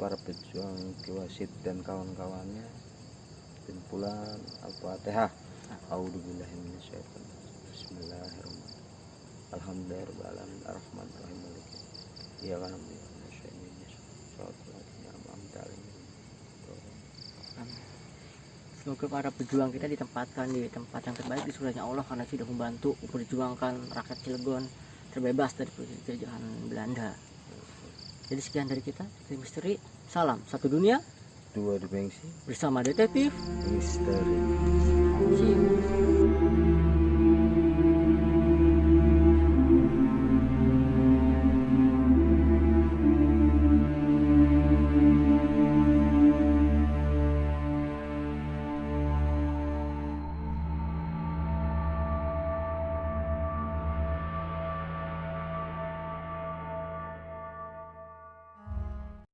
para pejuang Wasit dan kawan-kawannya. Kumpulan Al-Fatihah. A'udzubillahi minasyaitonir rajim. Bismillahirrahmanirrahim. Alhamdulillahirabbil alamin arrahmanir rahim maliki iyyaka na'budu wa iyyaka nasta'in. Semoga para pejuang kita ditempatkan di tempat yang terbaik di surganya Allah, karena sudah membantu memperjuangkan rakyat Cilegon terbebas dari penjajahan Belanda. Jadi sekian dari kita, dari Misteri. Salam satu dunia, Dua dimensi bersama detektif misteri. See you.